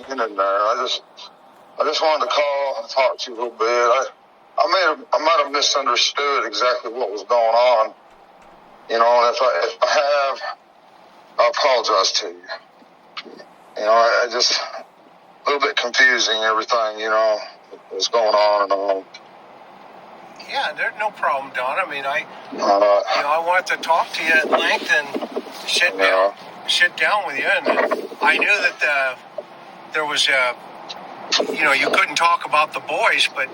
hanging in there. I just wanted to call and talk to you a little bit. I might have misunderstood exactly what was going on. You know, and if I have, I apologize to you. You know, I just a little bit confusing everything. You know, what's going on and all. Yeah, there's no problem, Don. I mean, I wanted to talk to you at length and sit down with you, and I knew that there was you couldn't talk about the boys, but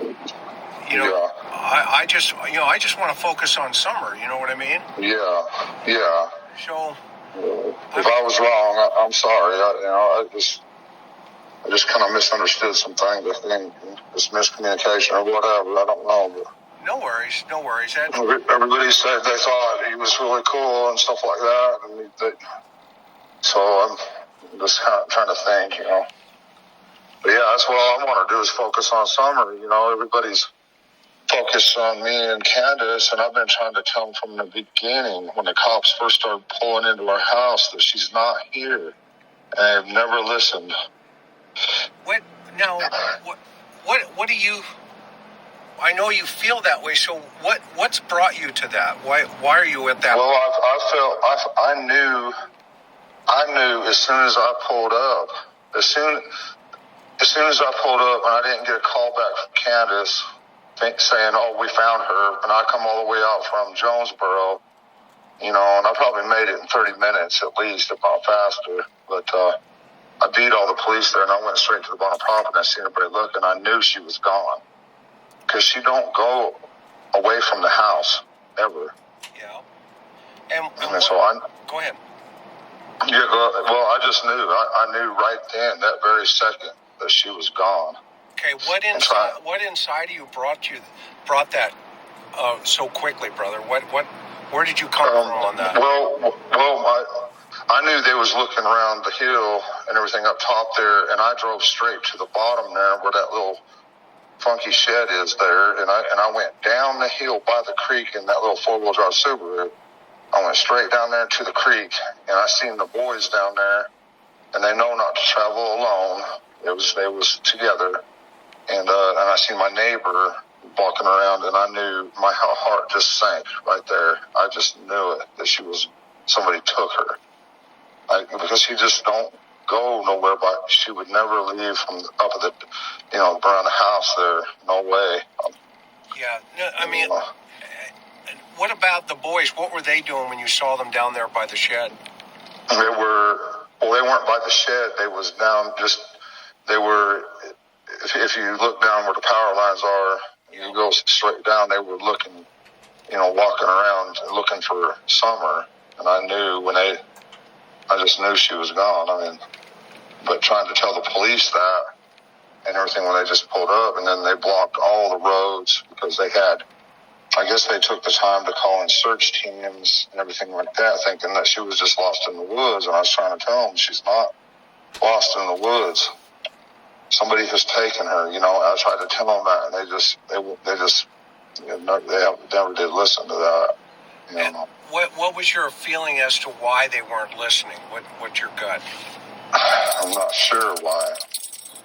I just want to focus on Summer. You know what I mean? Yeah. So, if I was wrong, I'm sorry. I just kind of misunderstood some things. I think it's miscommunication or whatever. I don't know. But no worries. Everybody said they thought he was really cool and stuff like that, and so I'm just kind of trying to think, you know. But yeah, that's what I want to do is focus on Summer. You know, everybody's focused on me and Candus, and I've been trying to tell them from the beginning when the cops first started pulling into our house that she's not here, and they've never listened. What do you? I know you feel that way. So what's brought you to that? Why are you at that? Well, I knew as soon as I pulled up, as soon as I pulled up, and I didn't get a call back from Candus saying, "Oh, we found her," and I come all the way out from Jonesboro, you know, and I probably made it in 30 minutes at least, if not faster. But I beat all the police there, and I went straight to the bottom property, and I seen everybody look, and I knew she was gone. Because she don't go away from the house, ever. Yeah. And so go ahead. Yeah, well, I just knew. I knew right then, that very second, that she was gone. Okay, what inside of you brought that so quickly, brother? Where did you come from on that? Well, I knew they was looking around the hill and everything up top there, and I drove straight to the bottom there where that little funky shed is there, and I went down the hill by the creek in that little four-wheel drive Subaru. I went straight down there to the creek, and I seen the boys down there, and they know not to travel alone. They was together, and I seen my neighbor walking around, and I knew my heart just sank right there. I just knew it that somebody took her, because she just don't go nowhere, but she would never leave from up at the, around the house there. No way. Yeah, no, I mean, what about the boys? What were they doing when you saw them down there by the shed? They weren't by the shed. They was down if you look down where the power lines are, you go straight down, they were looking, walking around looking for Summer. And I just knew she was gone. I mean, but trying to tell the police that and everything when they just pulled up, and then they blocked all the roads because I guess they took the time to call in search teams and everything like that, thinking that she was just lost in the woods. And I was trying to tell them she's not lost in the woods. Somebody has taken her, I tried to tell them that, and they never did listen to that. And what was your feeling as to why they weren't listening? What's your gut? I'm not sure why.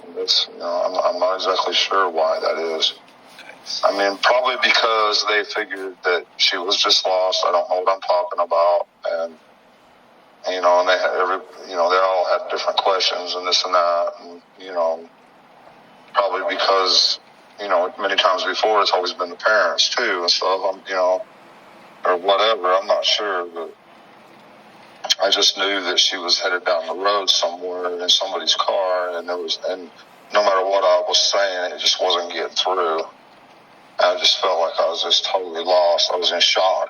I'm not exactly sure why that is. Okay. I mean, probably because they figured that she was just lost. I don't know what I'm talking about, and and they had they all had different questions and this and that, and probably because many times before it's always been the parents too and stuff. Or whatever. I'm not sure, but I just knew that she was headed down the road somewhere in somebody's car, and no matter what I was saying, it just wasn't getting through. I just felt like I was just totally lost. I was in shock.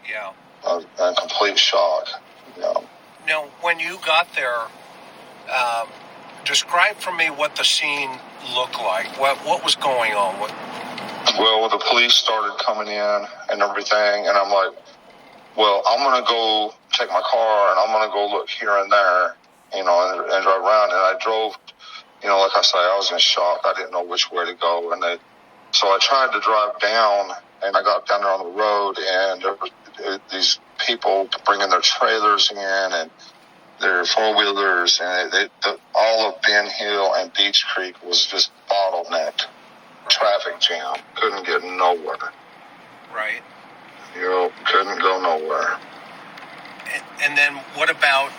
Yeah. I was in complete shock. Now, when you got there, describe for me what the scene looked like. What was going on? Well, the police started coming in and everything, and I'm like, well, I'm going to go take my car, and I'm going to go look here and there, and drive around. And I drove, like I say, I was in shock. I didn't know which way to go. So I tried to drive down, and I got down there on the road, and there were these people bringing their trailers in, and their four-wheelers, and all of Ben Hill and Beach Creek was just bottlenecked. Traffic jam. Couldn't get nowhere. Right. Couldn't go nowhere. And then what about,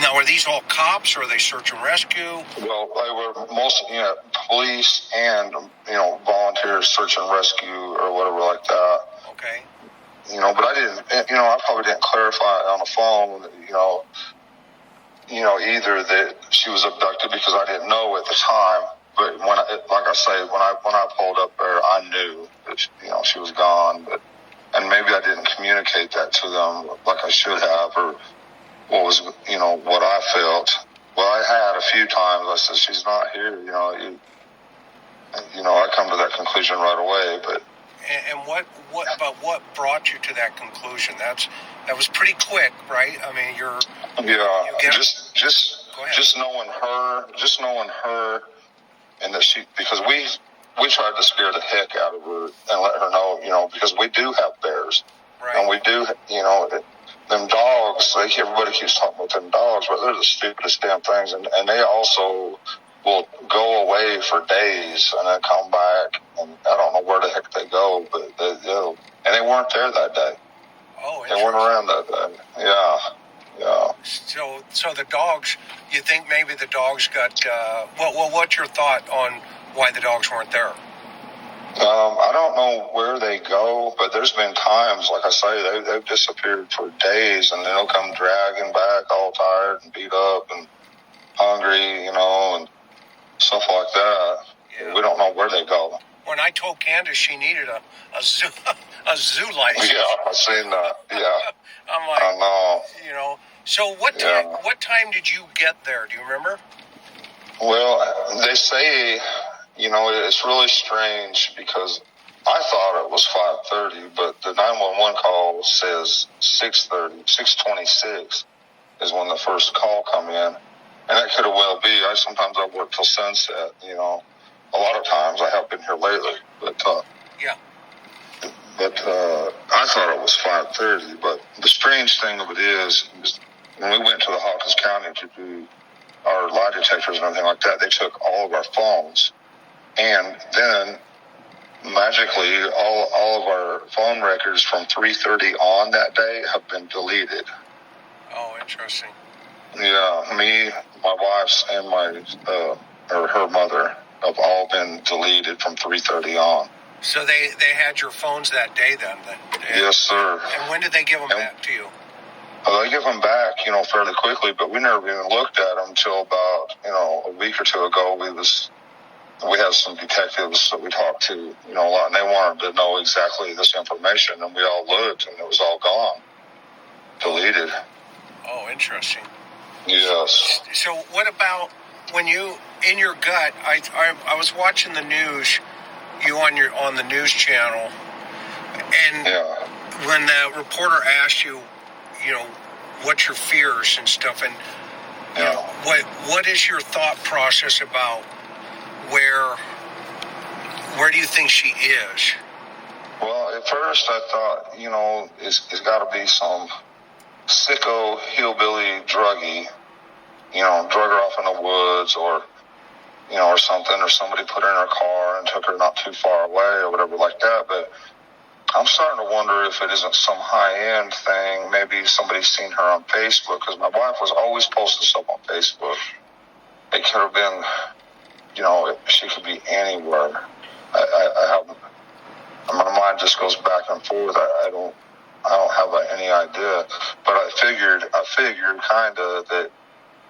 now are these all cops, or are they search and rescue? Well, they were mostly, police and, volunteer search and rescue or whatever like that. Okay. But I didn't, I probably didn't clarify on the phone, either that she was abducted, because I didn't know at the time. But when I pulled up there, I knew that, she was gone. And maybe I didn't communicate that to them like I should have, or what was, what I felt. Well, I had a few times. I said, she's not here. I come to that conclusion right away. But and what brought you to that conclusion? That was pretty quick, right? I mean, just knowing her, and that because we tried to scare the heck out of her and let her know, because we do have bears, right. And we do, them dogs. Everybody keeps talking about them dogs, but they're the stupidest damn things, and they also will go away for days and then come back, and I don't know where the heck they go, but and they weren't there that day. Oh, they weren't around that day. Yeah. So the dogs, you think maybe the dogs got, what's your thought on why the dogs weren't there? I don't know where they go, but there's been times, like I say, they've disappeared for days, and they'll come dragging back all tired and beat up and hungry, and stuff like that. Yeah. We don't know where they go. When I told Candus she needed a zoo license. Yeah, I've seen that. Yeah. I'm like, I know. So what time did you get there? Do you remember? Well, they say, it's really strange, because I thought it was 5:30, but the 911 call says 6:30, 6:26 is when the first call come in. And that could have well be. Sometimes I work till sunset, A lot of times I have been here lately, but yeah. But I thought it was 5:30. But the strange thing of it is when we went to the Hawkins County to do our lie detectors and everything like that, they took all of our phones, and then magically all of our phone records from 3:30 on that day have been deleted. Oh, interesting. Yeah, me, my wife's, and her mother have all been deleted from 3:30 on. So they had your phones that day then? Yes, sir. And when did they give them back to you? They give them back, fairly quickly, but we never even looked at them until about, a week or two ago. We had some detectives that we talked to, a lot, and they wanted to know exactly this information, and we all looked, and it was all gone, deleted. Oh, interesting. Yes. So what about when you, in your gut, I was watching the news, you on the news channel, and when the reporter asked you, what's your fears and stuff, and what is your thought process about where do you think she is? Well, at first I thought, it's got to be some sicko hillbilly druggie, drug her off in the woods, or something, or somebody put her in her car and took her not too far away or whatever like that. But I'm starting to wonder if it isn't some high-end thing. Maybe somebody's seen her on Facebook, because my wife was always posting stuff on Facebook. It could have been, she could be anywhere. I have, my mind just goes back and forth. I don't have any idea. But I figured kind of that,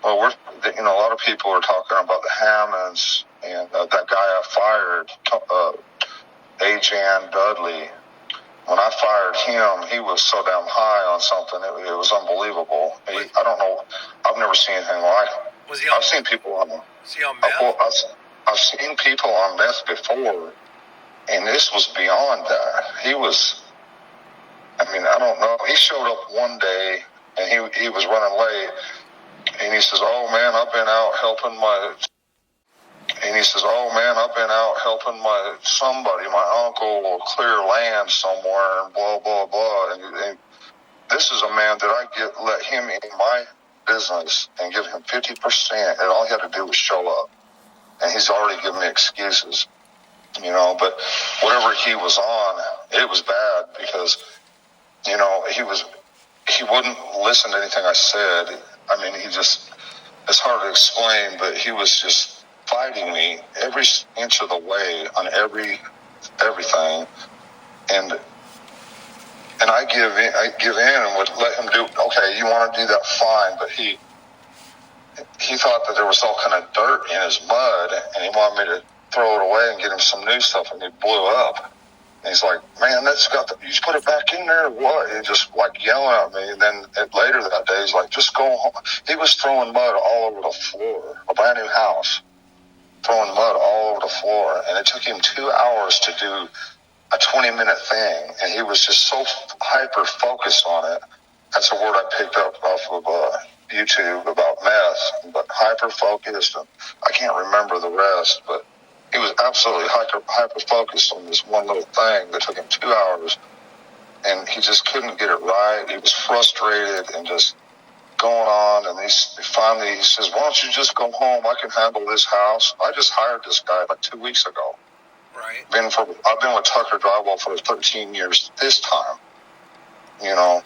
well, a lot of people are talking about the Hammonds, and that guy I fired, Ajan Dudley. When I fired him, he was so damn high on something. It was unbelievable. I don't know. I've never seen anything like it. Was he on? I've seen people on. Was he on meth? I've seen people on meth before, and this was beyond that. He was. I don't know. He showed up one day, and he was running late, and he says, "Oh man, I've been out helping my." And he says, "Oh man, I've been out helping my uncle clear land somewhere, and blah blah blah." And this is a man that I let him in my business and give him 50%, and all he had to do was show up. And he's already given me excuses, but whatever he was on, it was bad because, he wouldn't listen to anything I said. I mean, it's hard to explain, but he was just fighting me every inch of the way on everything. And I give in and would let him do, okay, you want to do that, fine. But he thought that there was all kind of dirt in his mud, and he wanted me to throw it away and get him some new stuff, and he blew up. And he's like, man, you put it back in there or what? He just like yelling at me. And then later that day, he's like, just go home. He was throwing mud all over the floor, a brand new house, throwing mud all over the floor. And it took him 2 hours to do a 20-minute thing. And he was just so hyper-focused on it. That's a word I picked up off of YouTube about meth, but hyper-focused. And I can't remember the rest, but he was absolutely hyper-focused on this one little thing that took him 2 hours, and he just couldn't get it right. He was frustrated and just going on, and finally he says, why don't you just go home? I can handle this house. I just hired this guy like 2 weeks ago. Right. I've been with Tucker Drywall for 13 years this time, and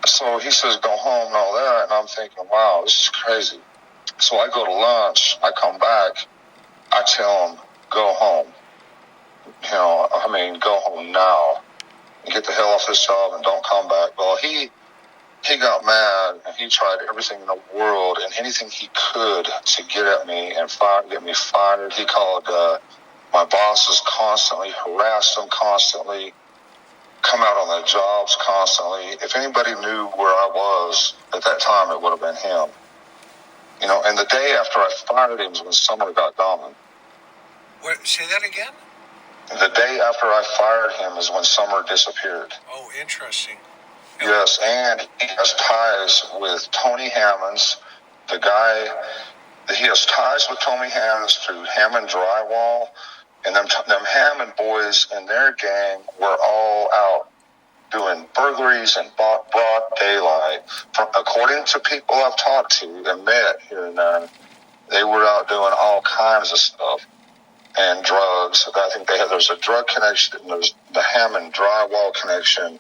so he says, go home and all that, and I'm thinking, wow, this is crazy. So I go to lunch, I come back, I tell him, go home. Go home now. And get the hell off this job and don't come back. Well, he got mad, and he tried everything in the world and anything he could to get at me and get me fired. He called my bosses constantly, harassed them constantly, come out on the jobs constantly. If anybody knew where I was at that time, it would have been him. And the day after I fired him was when Summer got done. Say that again? The day after I fired him is when Summer disappeared. Oh, interesting. Yes, and he has ties with Tony Hammonds, the guy. He has ties with Tony Hammonds through Hammond Drywall, and them Hammond boys and their gang were all out doing burglaries and broad daylight. According to people I've talked to and met here and there, they were out doing all kinds of stuff. And drugs. I think there's a drug connection, and there's the Hammond Drywall connection.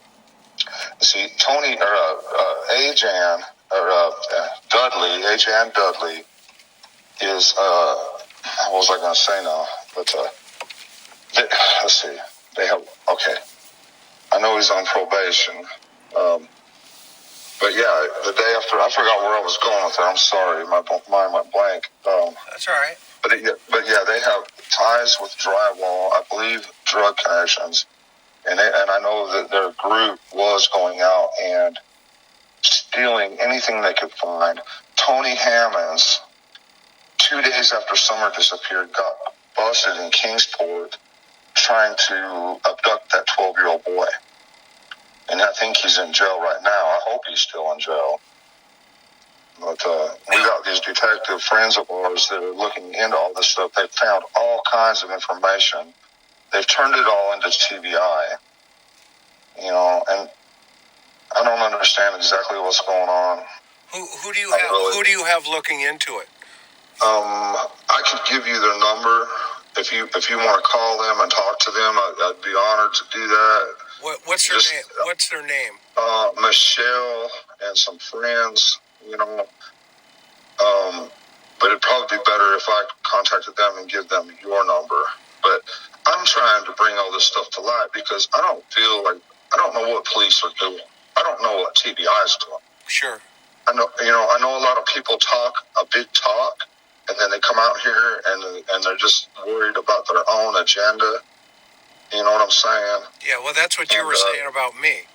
See, Tony, Ajan Dudley is, what was I going to say now? But, let's see. I know he's on probation. But yeah, the day after, I forgot where I was going with it. I'm sorry. My mind went blank. That's all right. But yeah, they have ties with drywall, I believe drug connections, and I know that their group was going out and stealing anything they could find. Tony Hammonds, 2 days after Summer disappeared, got busted in Kingsport trying to abduct that 12-year-old boy. And I think he's in jail right now. I hope he's still in jail. But we got these detective friends of ours that are looking into all this stuff. They've found all kinds of information. They've turned it all into TBI. And I don't understand exactly what's going on. Who do you have? Really, who do you have looking into it? I could give you their number if you want to call them and talk to them. I'd be honored to do that. What's their name? What's their name? Michelle and some friends. But it'd probably be better if I contacted them and give them your number. But I'm trying to bring all this stuff to light because I don't know what police are doing. I don't know what TBI is doing. Sure. I know a lot of people talk a big talk, and then they come out here and they're just worried about their own agenda. You know what I'm saying? Yeah. Well, that's what you were saying about me.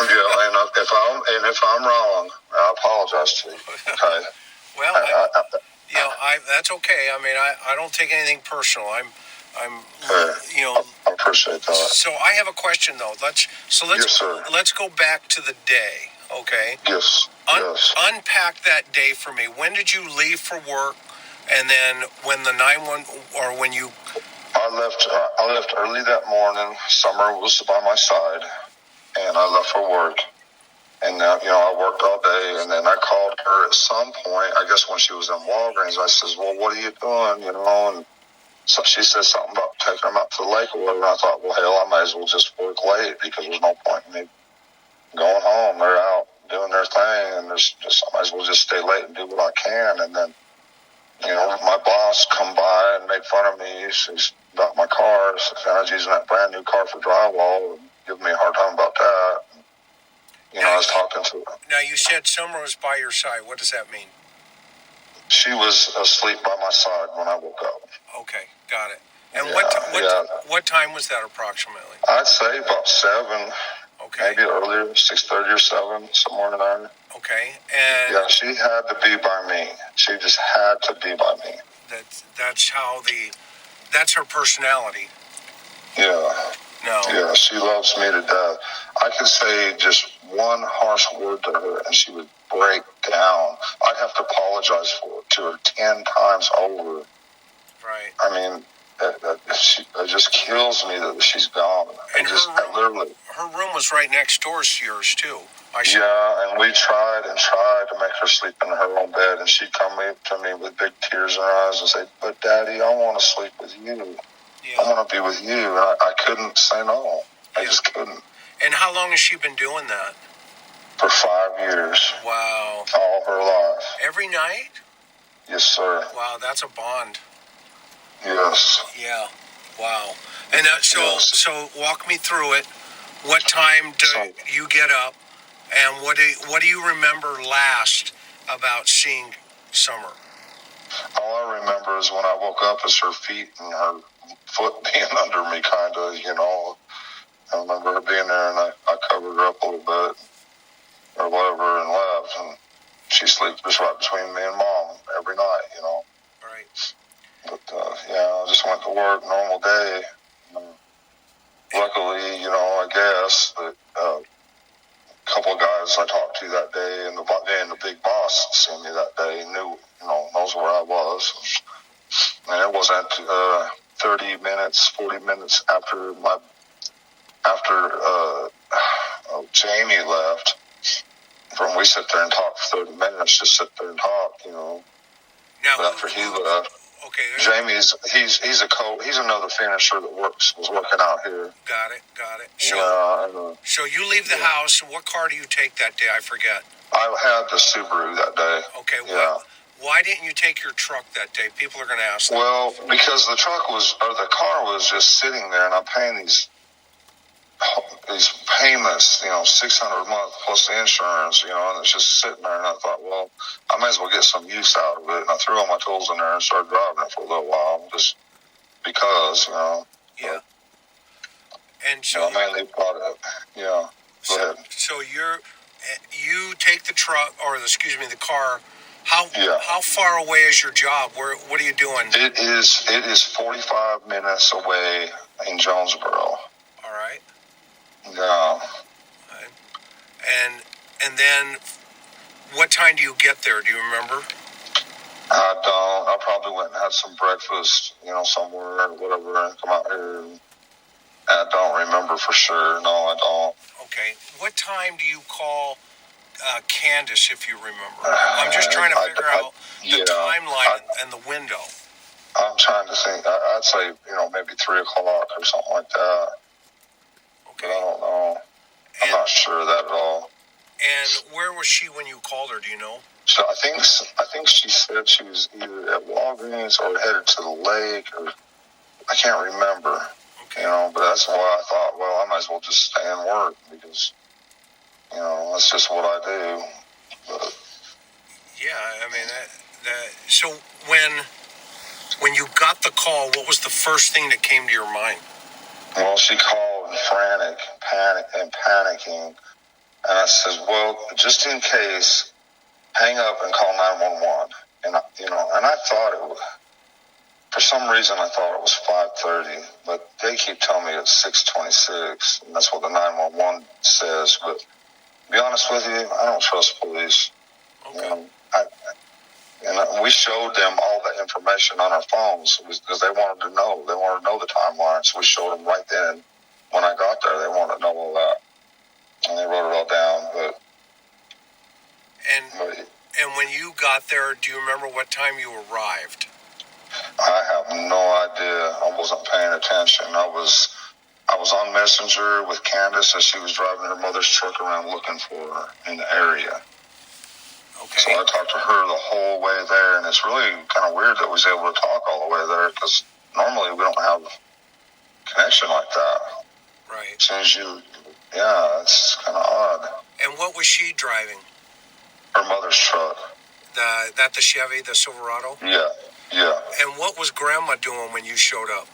Yeah, and if I'm wrong, I apologize to you. Okay. Well, that's okay. I mean, I don't take anything personal. I appreciate that. So I have a question though. Let's yes, sir. Let's go back to the day. Okay. Yes. Yes. Unpack that day for me. When did you leave for work? And then when the 911 or when you. I left early that morning. Summer was by my side. and I left for work. And, I worked all day, and then I called her at some point, I guess when she was in Walgreens. I says, well, what are you doing, and so she said something about taking them out to the lake or whatever, and I thought, well, hell, I might as well just work late because there's no point in me going home. They're out doing their thing, and I might as well just stay late and do what I can. And then, my boss come by and made fun of me. She's about my car. I was using that brand new car for drywall and giving me a hard time about that. I was talking to her. Now, you said Summer was by your side. What does that mean? She was asleep by my side when I woke up. Okay, got it. And Yeah, what time was that approximately? I'd say about 7. Okay. Maybe earlier, 6:30 or 7, somewhere in there. Okay, and yeah, she had to be by me. She just had to be by me. That's her personality. Yeah. No. Yeah, she loves me to death. I could say just one harsh word to her, and she would break down. I'd have to apologize to her 10 times over. Right. I mean, it just kills me that she's gone. And her room was right next door to yours, too. Yeah, and we tried to make her sleep in her own bed, and she'd come to me with big tears in her eyes and say, but Daddy, I want to sleep with you. Yeah. I want to be with you. And I couldn't say no. I just couldn't. And how long has she been doing that? For 5 years. Wow. All her life. Every night? Yes, sir. Wow, that's a bond. Yes. Yeah. Wow. And so walk me through it. What time do you get up? And what do you remember last about seeing Summer? All I remember is when I woke up is her feet and her foot being under me, kind of, I remember her being there, and I covered her up a little bit or whatever and left. And she sleeps just right between me and Mom every night, Right. But, I just went to work, normal day. Luckily, I guess that a couple of guys I talked to that day, and the big boss seen me that day, knows where I was. And it wasn't 30 minutes, 40 minutes after Jamie left. From we sit there and talk for 30 minutes, just sit there and talk, Now, but after he left. Okay. Jamie's he's another finisher that was working out here. Got it. So you leave the house. What car do you take that day? I forget. I had the Subaru that day. Okay. Yeah. Why didn't you take your truck that day? People are going to ask that. Well, because the car was just sitting there, and I'm paying these payments, $600 a month plus the insurance, and it's just sitting there. And I thought, well, I may as well get some use out of it. And I threw all my tools in there and started driving it for a little while, just because, Yeah. And so I mainly bought it. Yeah. Go ahead. So you take the truck, the car. How far away is your job? What are you doing? It is 45 minutes away in Jonesboro. All right. Yeah. And then what time do you get there? Do you remember? I don't. I probably went and had some breakfast, somewhere or whatever, and come out here. And I don't remember for sure. No, I don't. Okay. What time do you call Candus, if you remember? I'm just trying to figure out the timeline and the window. I'm trying to think. I'd say, maybe 3 o'clock or something like that. Okay. But I don't know. I'm not sure of that at all. And where was she when you called her? Do you know? So I think she said she was either at Walgreens or headed to the lake, or I can't remember. Okay. But that's why I thought, well, I might as well just stay and work because, that's just what I do. But, yeah, I mean, so when you got the call, what was the first thing that came to your mind? Well, she called frantic, panicking, and I said, well, just in case, hang up and call 911. And I thought it was, for some reason, I thought it was 5:30, but they keep telling me it's 6:26, and that's what the 911 says. But to be honest with you, I don't trust police. Okay. And we showed them all the information on our phones because they wanted to know. They wanted to know the timeline, so we showed them right then. When I got there, they wanted to know all that. and they wrote it all down. But and when you got there, do you remember what time you arrived? I have no idea. I wasn't paying attention. I was on Messenger with Candus as she was driving her mother's truck around looking for her in the area. Okay. So I talked to her the whole way there, and it's really kind of weird that we was able to talk all the way there, because normally we don't have connection like that. Right. As soon as it's kind of odd. And what was she driving? Her mother's truck. The Chevy, the Silverado? Yeah. And what was Grandma doing when you showed up?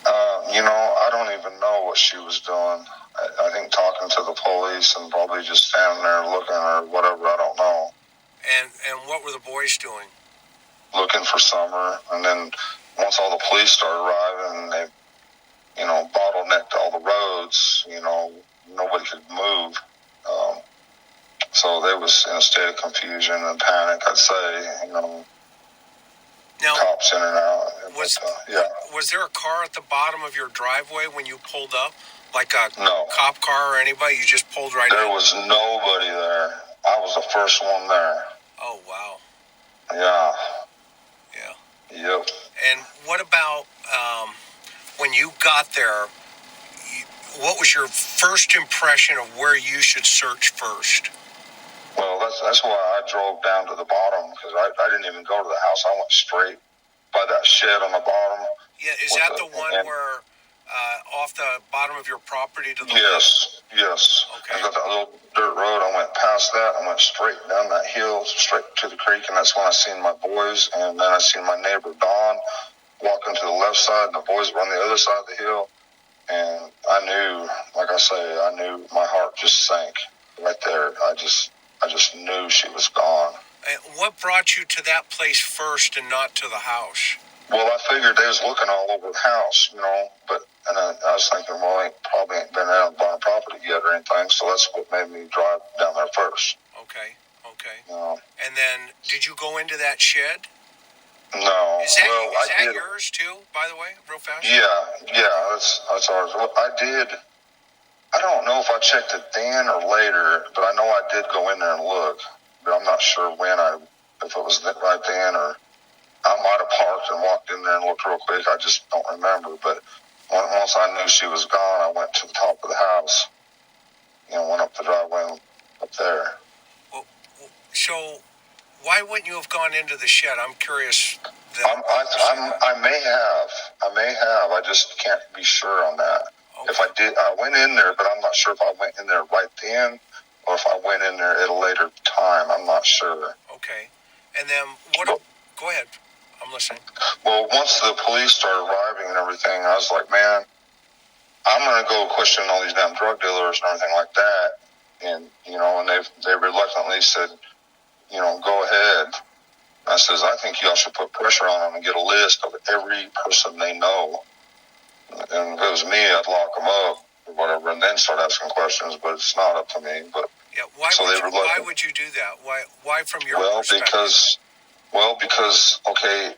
I don't even know what she was doing. I think talking to the police and probably just standing there looking or whatever. I don't know. And what were the boys doing? Looking for Summer. And then once all the police started arriving, they, bottlenecked all the roads. Nobody could move. So they was in a state of confusion and panic, I'd say. Now, cops in and out. Was there a car at the bottom of your driveway when you pulled up? Like a No. Cop car or anybody? You just pulled right in? There was nobody there. I was the first one there. Oh, wow. Yeah. Yeah. Yep. And what about when you got there, what was your first impression of where you should search first? Well, that's why I drove down to the bottom, because I didn't even go to the house. I went straight by that shed on the bottom. Yeah, is that the one where off the bottom of your property to the Yes. Okay. I got that little dirt road. I went past that. I went straight down that hill, straight to the creek, and that's when I seen my boys. And then I seen my neighbor, Don, walking to the left side, and the boys were on the other side of the hill. And I knew, like I say, my heart just sank right there. I just knew she was gone. And what brought you to that place first and not to the house? Well, I figured they was looking all over the house, but I was thinking, well, they probably ain't been out and bought property yet or anything, so that's what made me drive down there first. Okay. No. And then, did you go into that shed? No. Is that yours too, by the way, real fast? Yeah, that's ours. Well, I don't know if I checked it then or later, but I know I did go in there and look, but I'm not sure if it was right then, or I might have parked and walked in there and looked real quick. I just don't remember. But once I knew she was gone, I went to the top of the house. Went up the driveway up there. Well, so why wouldn't you have gone into the shed? I'm curious. I may have. I just can't be sure on that. Okay. If I did, I went in there, but I'm not sure if I went in there right then or if I went in there at a later time. I'm not sure. Okay. And then go ahead. I'm listening. Well, once the police started arriving and everything, I was like, man, I'm going to go question all these damn drug dealers and everything like that. And, and they reluctantly said, go ahead. I says, I think y'all should put pressure on them and get a list of every person they know. And if it was me, I'd lock them up or whatever and then start asking questions, but it's not up to me. But yeah, why would you do that? Why from your perspective? Because, okay,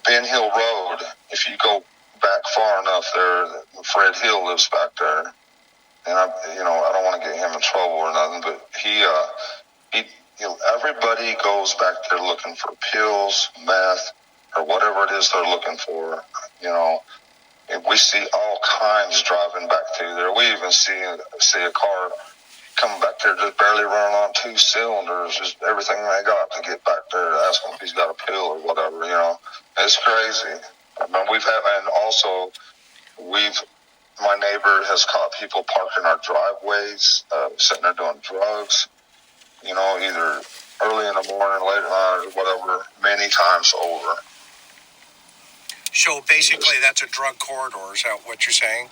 Ben Hill Road, if you go back far enough there, Fred Hill lives back there. And I don't want to get him in trouble or nothing, but everybody goes back there looking for pills, meth, or whatever it is they're looking for, And we see all kinds driving back through there. We even see a car coming back there just barely running on 2 cylinders, just everything they got to get back there to ask him if he's got a pill or whatever, It's crazy. I mean, my neighbor has caught people parking our driveways, sitting there doing drugs, either early in the morning, late at night, or whatever, many times over. So basically that's a drug corridor, is that what you're saying?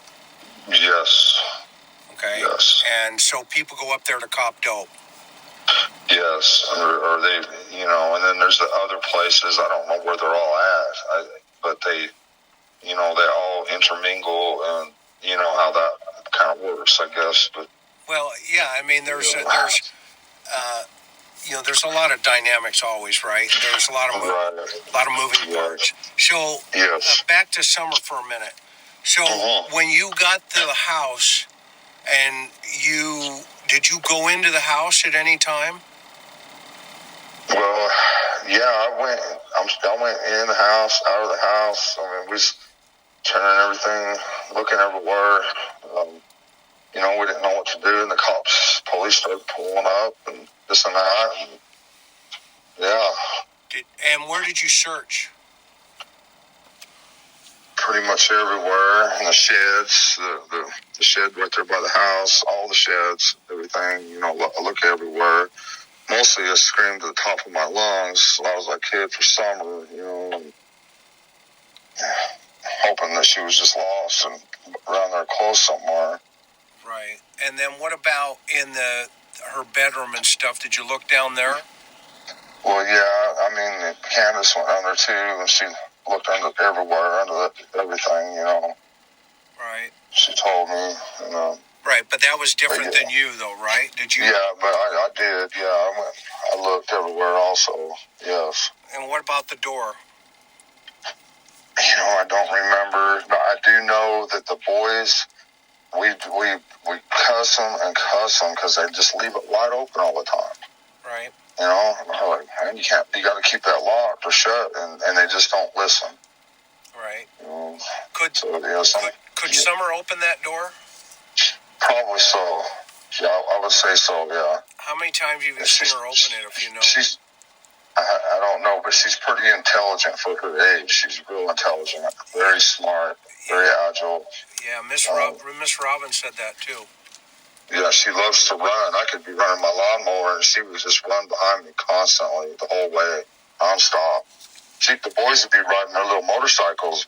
Yes. Okay. Yes. And so people go up there to cop dope. Yes, or they, and then there's the other places. I don't know where they're all at, but they, they all intermingle, and how that kind of works, I guess. But well, yeah, I mean, there's a lot of dynamics always, right? There's a lot of moving parts. So yes. Back to Summer for a minute. So when you got to the house, And did you go into the house at any time? Well, yeah, I went in the house, out of the house. I mean, we was turning everything, looking everywhere. We didn't know what to do, and the police started pulling up, and this and that. And, yeah. And where did you search? Pretty much everywhere, in the sheds, the shed right there by the house, all the sheds, everything. I look everywhere. Mostly I screamed at the top of my lungs. I was like a kid for summer, and hoping that she was just lost and around there close somewhere. Right. And then what about in her bedroom and stuff? Did you look down there? Well, yeah. I mean, Candus went down there too, and she looked everywhere, under everything, Right. She told me, Right, but that was different than you, though, right? Did you? Yeah, but I did. Yeah, I looked everywhere also. Yes. And what about the door? I don't remember. But I do know that the boys, we cuss them because they just leave it wide open all the time. Right. Like, man, you got to keep that locked or shut, and they just don't listen. Right. Could Summer open that door? Probably so. Yeah, I would say so. Yeah. How many times have you seen her open it? If you know. I don't know, but she's pretty intelligent for her age. She's real intelligent, very smart, very agile. Yeah, Miss Robin said that too. Yeah, she loves to run. I could be running my lawnmower, and she would just run behind me constantly the whole way, nonstop. The boys would be riding their little motorcycles,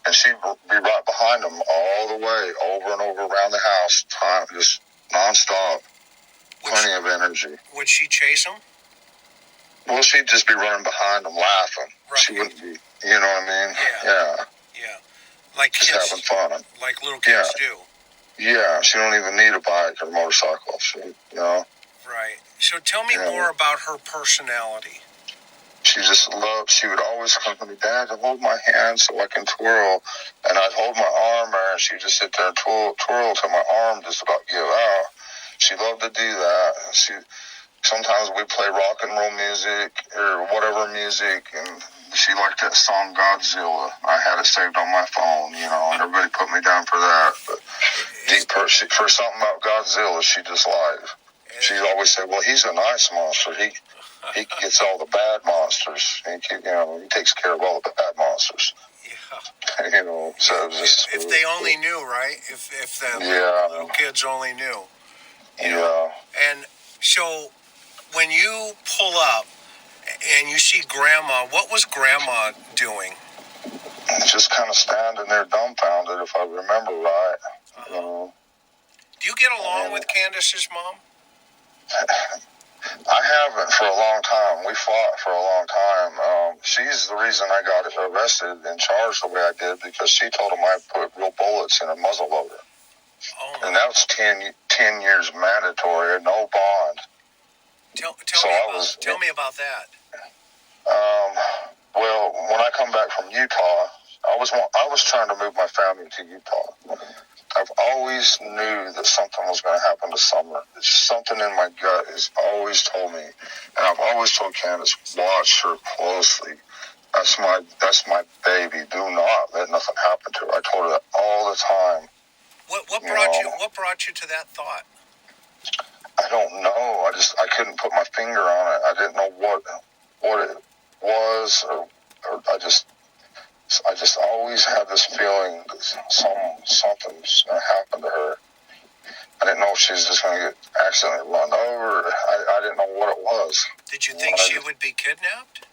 and she'd be right behind them all the way, over and over around the house, just nonstop. Plenty of energy. Would she chase them? Well, she'd just be running behind them, laughing. Right. She wouldn't be, you know what I mean? Yeah. Like just kids, having fun. Like little kids do. Yeah, she don't even need a bike or a motorcycle. Right. So tell me more about her personality. She would always come to me, Dad, hold my hand so I can twirl. And I'd hold my arm there, and she'd just sit there and twirl till my arm just about give out. She loved to do that. Sometimes we'd play rock and roll music or whatever music, and she liked that song Godzilla. I had it saved on my phone, and everybody put me down for that. But for something about Godzilla, she just liked. She always said, well, he's a nice monster. He gets all the bad monsters. He takes care of all the bad monsters. Yeah. So just... If they only knew, right? If the little kids only knew. Yeah. And so when you pull up and you see Grandma, what was Grandma doing? Just kind of standing there dumbfounded, if I remember right. Do you get along with Candus's mom? I haven't for a long time. We fought for a long time. She's the reason I got arrested and charged the way I did, because she told him I put real bullets in a muzzle loader. And that was 10 years mandatory, no bond. Tell me about that. Well, when I come back from Utah, I was trying to move my family to Utah. I've always knew that something was going to happen to Summer. It's something in my gut has always told me, and I've always told Candus, watch her closely. That's my baby. Do not let nothing happen to her. I told her that all the time. What brought you to that thought? I don't know. I couldn't put my finger on it. I didn't know what it was, or I just always had this feeling that something's going to happen to her. I didn't know if she was just going to get accidentally run over. I didn't know what it was. Did you think she would be kidnapped?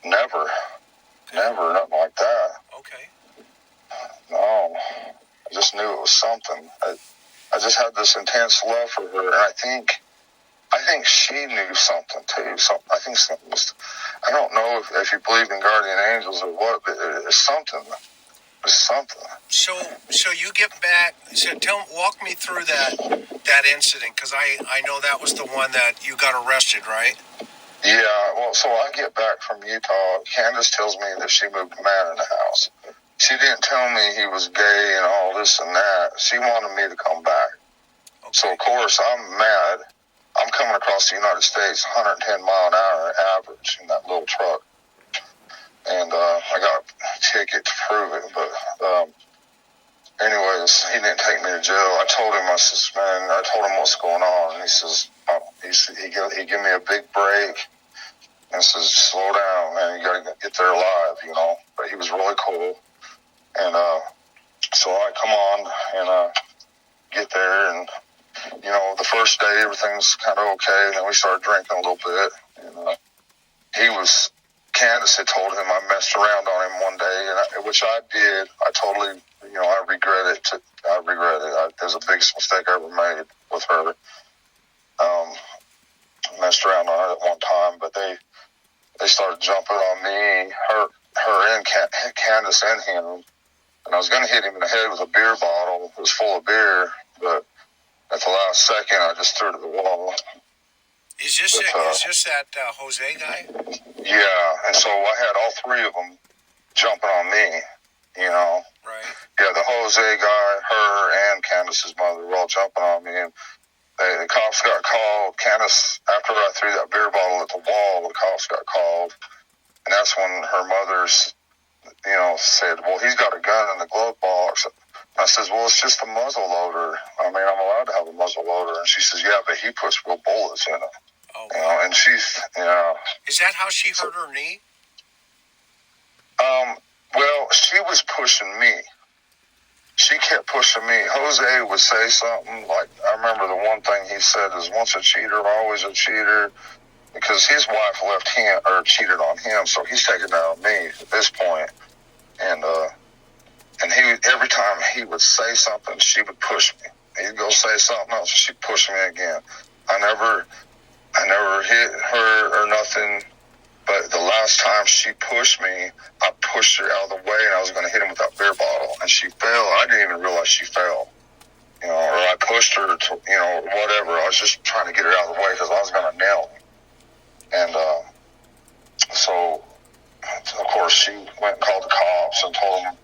Never, nothing like that. Okay. No, I just knew it was something. I just had this intense love for her, and I think she knew something too. I think something was. I don't know if you believe in guardian angels or what, but it's something. It's something. So you get back. So walk me through that incident, because I know that was the one that you got arrested, right? Yeah. Well, so I get back from Utah. Candus tells me that she moved a man in the house. She didn't tell me he was gay and all this and that. She wanted me to come back. So, of course, I'm mad. I'm coming across the United States 110 mile an hour average in that little truck. And I got a ticket to prove it. But anyways, he didn't take me to jail. I told him, I told him what's going on. And he says, he gave me a big break and says, slow down, man. You got to get there alive, But he was really cool. And so I come on and get there, and the first day everything's kind of okay, and then we started drinking a little bit. And Candus had told him I messed around on him one day, and which I did. I totally, I regret it. It was the biggest mistake I ever made with her. Messed around on her at one time, but they started jumping on me, her and Candus and him. And I was going to hit him in the head with a beer bottle. It was full of beer, but at the last second, I just threw it at the wall. Is this that Jose guy? Yeah, and so I had all three of them jumping on me, Right. Yeah, the Jose guy, her, and Candus's mother were all jumping on me. And the cops got called. Candus, after I threw that beer bottle at the wall, the cops got called. And that's when her mother's said, well, he's got a gun in the glove box. I says, well, it's just a muzzle loader. I mean, I'm allowed to have a muzzle loader. And she says, yeah, but he puts real bullets in it. Oh, wow. And she's, Is that how she hurt her knee? Well, she was pushing me. She kept pushing me. Jose would say something like, I remember the one thing he said is, once a cheater, always a cheater. Because his wife left him, or cheated on him, so he's taking out on me at this point. And he, every time he would say something, she would push me. He'd go say something else, and she'd push me again. I never hit her or nothing, but the last time she pushed me, I pushed her out of the way, and I was going to hit him with that beer bottle, and she fell. I didn't even realize she fell, or I pushed her to, whatever. I was just trying to get her out of the way because I was going to nail him. And so, of course, she went and called the cops and told them.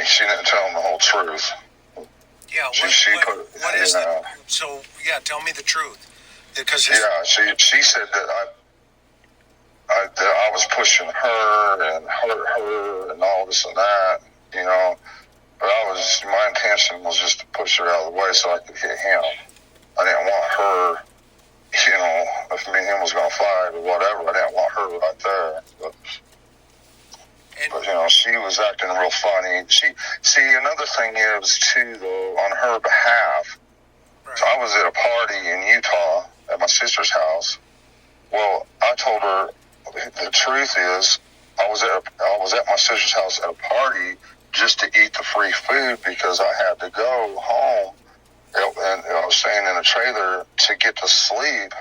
She didn't tell them the whole truth. Yeah, what is that? So, tell me the truth. Because she said that I was pushing her and hurt her and all this and that, But my intention was just to push her out of the way so I could hit him. I didn't want her. If me and him was going to fight or whatever, I didn't want her right there. But she was acting real funny. Another thing is, too, though, on her behalf, right. So I was at a party in Utah at my sister's house. Well, I told her the truth is I was at my sister's house at a party just to eat the free food because I had to go home. And I was staying in a trailer to get to sleep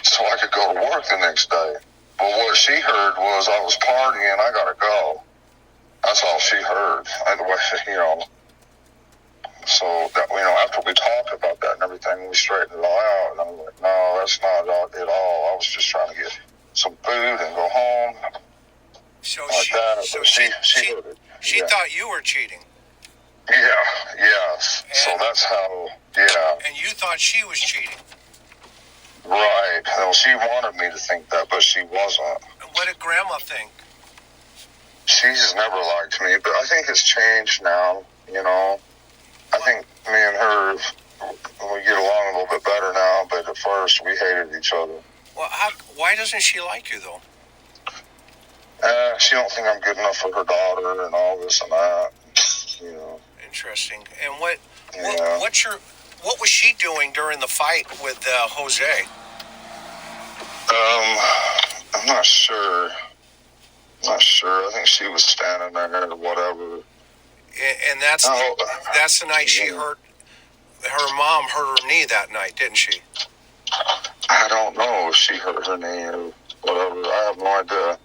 so I could go to work the next day. But what she heard was I was partying, I gotta go. That's all she heard. So that, after we talked about that and everything, we straightened it all out. And I was like, no, that's not at all. I was just trying to get some food and go home. So like she heard it. She thought you were cheating. Yeah. So that's how, And you thought she was cheating. Right. Well, she wanted me to think that, but she wasn't. And what did Grandma think? She's never liked me, but I think it's changed now, I think me and her, we get along a little bit better now, but at first we hated each other. Well, why doesn't she like you, though? She don't think I'm good enough for her daughter and all this and that, Interesting. And what was she doing during the fight with Jose? I'm not sure. I think she was standing there or whatever. And that's the night she hurt. Her mom hurt her knee that night, didn't she? I don't know if she hurt her knee or whatever. I have no idea.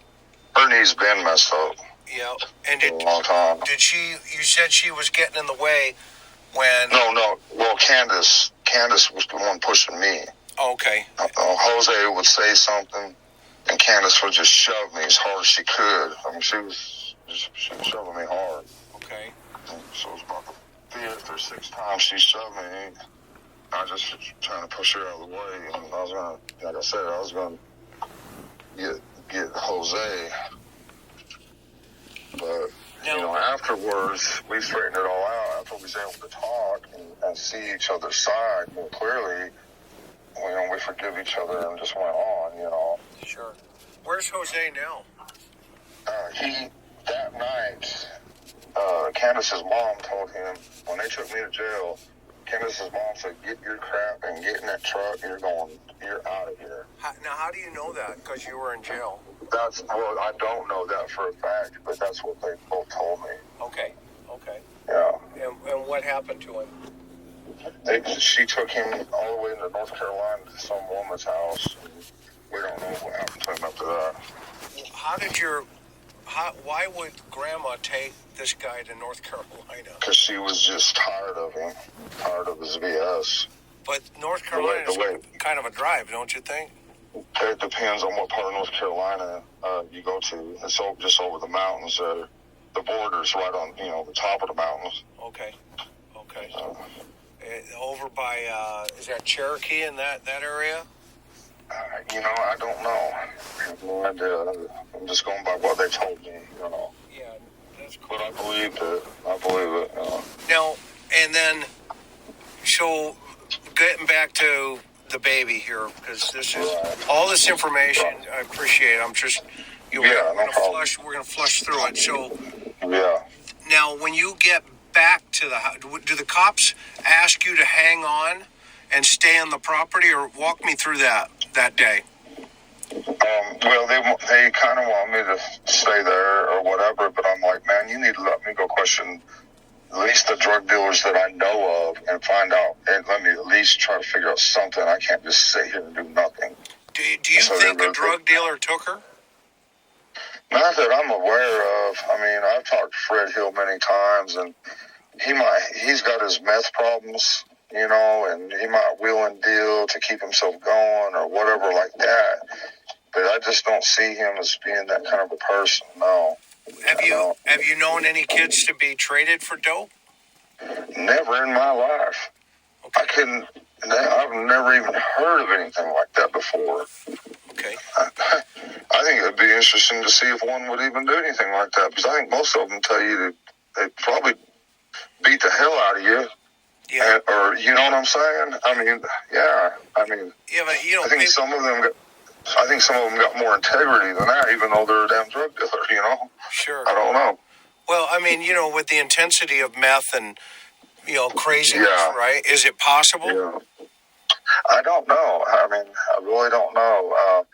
Her knee's been messed up. Yeah, and for a long time. You said she was getting in the way when... No. Well, Candus was the one pushing me. Okay. Jose would say something, and Candus would just shove me as hard as she could. I mean, she was shoving me hard. Okay. So it was about the 5th or 6th time she shoved me, I just was trying to push her out of the way. And I was going to, like I said, I was going to get Jose. But, afterwards, we straightened it all out after we was able to talk and see each other's side more clearly. We forgive each other and just went on, Sure. Where's Jose now? That night, Candus's mom told him, when they took me to jail, Candus's mom said, get your crap and get in that truck. You're out of here. Now, how do you know that? Because you were in jail. I don't know that for a fact, but that's what they both told me. Okay. Yeah. And what happened to him? She took him all the way into North Carolina to some woman's house. We don't know what happened to him after that. Why would Grandma take this guy to North Carolina? Because she was just tired of him, tired of his BS. But North Carolina is kind of a drive, don't you think? It depends on what part of North Carolina you go to. It's just over the mountains. The border's right on, the top of the mountains. Okay. Over by, is that Cherokee in that area? I don't know. I have no idea. I'm just going by what they told me, Yeah, that's cool. But I believe it. Now, and then, so getting back to the baby here, because this is all this information. I appreciate it. I'm just, we're gonna flush through it. So, now when you get back to the house, do the cops ask you to hang on and stay on the property, or walk me through that day? Well, they kind of want me to stay there or whatever, but I'm like, man, you need to let me go question at least the drug dealers that I know of and find out, and let me at least try to figure out something. I can't just sit here and do nothing. Do you think a drug dealer took her? Not that I'm aware of. I mean, I've talked to Fred Hill many times, and he's got his meth problems, and he might wheel and deal to keep himself going or whatever like that. But I just don't see him as being that kind of a person, no. Have you known any kids to be traded for dope? Never in my life. Okay. I've never even heard of anything like that before. Okay. I think it would be interesting to see if one would even do anything like that, because I think most of them tell you that they'd probably beat the hell out of you. Yeah. Or, you know what I'm saying? I mean, yeah. I mean, but, I think some of them got more integrity than that, even though they're a damn drug dealer, Sure. I don't know. Well, I mean, with the intensity of meth and, craziness, right? Is it possible? Yeah. I don't know. I mean, I really don't know.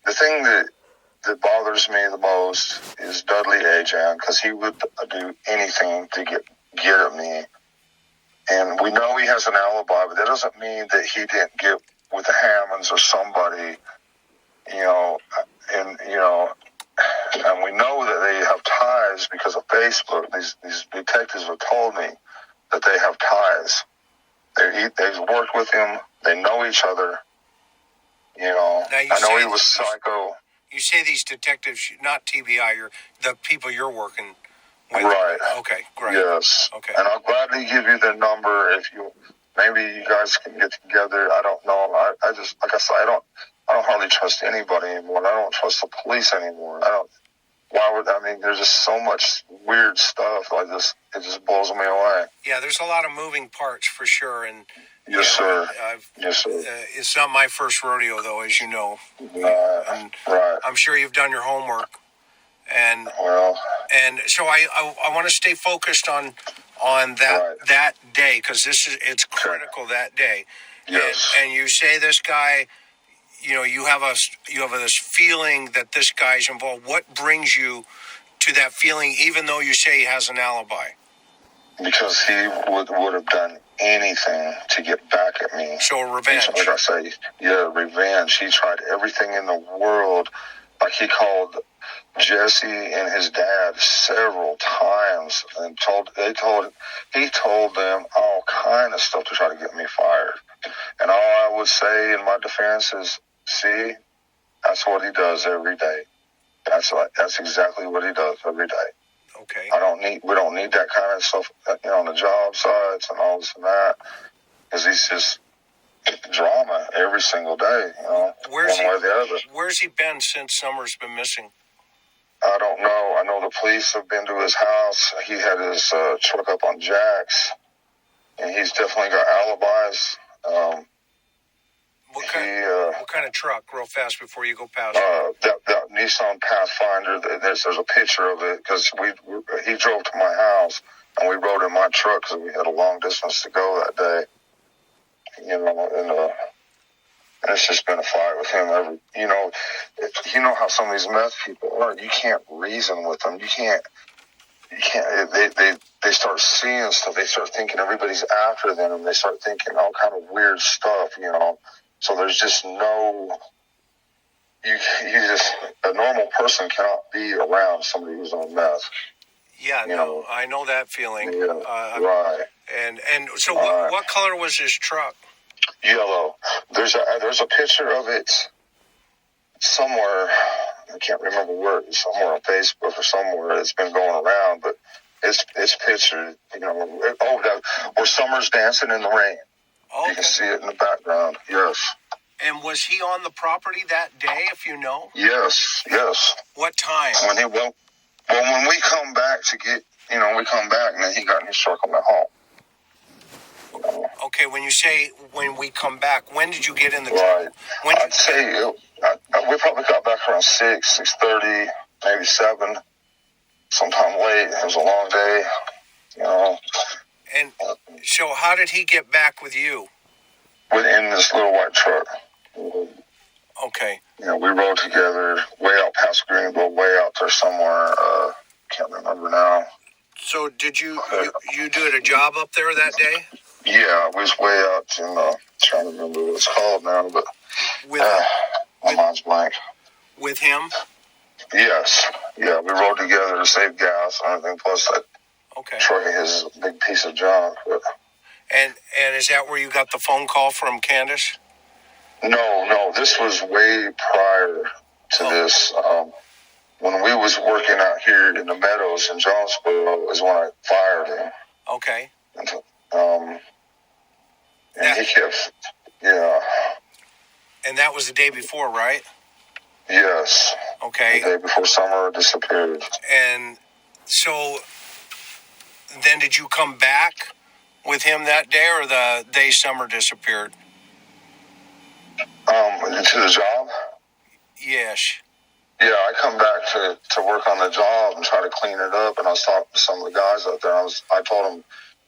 The thing that bothers me the most is Dudley Ajan, because he would do anything to get at me. And we know he has an alibi, but that doesn't mean that he didn't get with the Hammonds or somebody, and we know that they have ties because of Facebook. These detectives have told me that they have ties. They've worked with him. They know each other. I know he was psycho. You say these detectives, not TBI, the people you're working with. Right. Okay, great. Yes. Okay. And I'll gladly give you their number if maybe you guys can get together. I don't know. I just, like I said, I don't hardly trust anybody anymore. I don't trust the police anymore. There's just so much weird stuff like this. It just blows me away. Yeah, there's a lot of moving parts for sure. And Yes, sir. It's not my first rodeo, though, as you know. Right. I'm sure you've done your homework. And so I want to stay focused on that day, because it's critical that day. Yes. And you say this guy, you have this feeling that this guy's involved. What brings you to that feeling, even though you say he has an alibi? Because he would have done anything to get back at me. So revenge. Like I say, revenge. He tried everything in the world. Like, he called Jesse and his dad several times and he told them all kind of stuff to try to get me fired. And all I would say in my defense is, see, that's what he does every day. That's exactly what he does every day. Okay. We don't need that kind of stuff, on the job sites and all this and that, because he's just drama every single day, one way or the other. Where's he been since Summer's been missing? I don't know. I know the police have been to his house. He had his truck up on jacks, and he's definitely got alibis. What kind of truck, real fast before you go past? That Nissan Pathfinder, there's a picture of it, because he drove to my house, and we rode in my truck because we had a long distance to go that day. And it's just been a fight with him. You know how some of these meth people are. You can't reason with them. You can't. They start seeing stuff. They start thinking everybody's after them, and they start thinking all kind of weird stuff. So there's just no. A normal person cannot be around somebody who's on meth. Yeah, I know that feeling. Yeah, right. And so what color was his truck? Yellow. There's a picture of it somewhere. I can't remember where. Somewhere on Facebook or somewhere. It's been going around, but it's pictured. Where Summer's dancing in the rain. Okay. You can see it in the background. Yes. And was he on the property that day, if you know? Yes. What time? When we come back to get, we come back, and then he got in his truck and went home. Okay, when you say when we come back, when did you get in the truck? Right. I'd say we probably got back around 6:30, maybe 7, sometime late. It was a long day, And so how did he get back with you? In this little white truck. Okay. We rode together way out past Greenville, way out there somewhere. Can't remember now. So did you do a job up there that day? Yeah, we was way out in, trying to remember what it's called now, but my mind's blank. With him? Yes. Yeah, we rode together to save gas and everything, plus that truck is a big piece of junk. But. And is that where you got the phone call from Candus? No, this was way prior to this. When we was working out here in the meadows in Jonesboro is when I fired him. Okay. And he kept, yeah. And that was the day before, right? Yes. Okay. The day before Summer disappeared. And so then did you come back with him that day, or the day Summer disappeared? To the job? Yes. Yeah, I come back to work on the job and try to clean it up, and I was talking to some of the guys out there. I told them,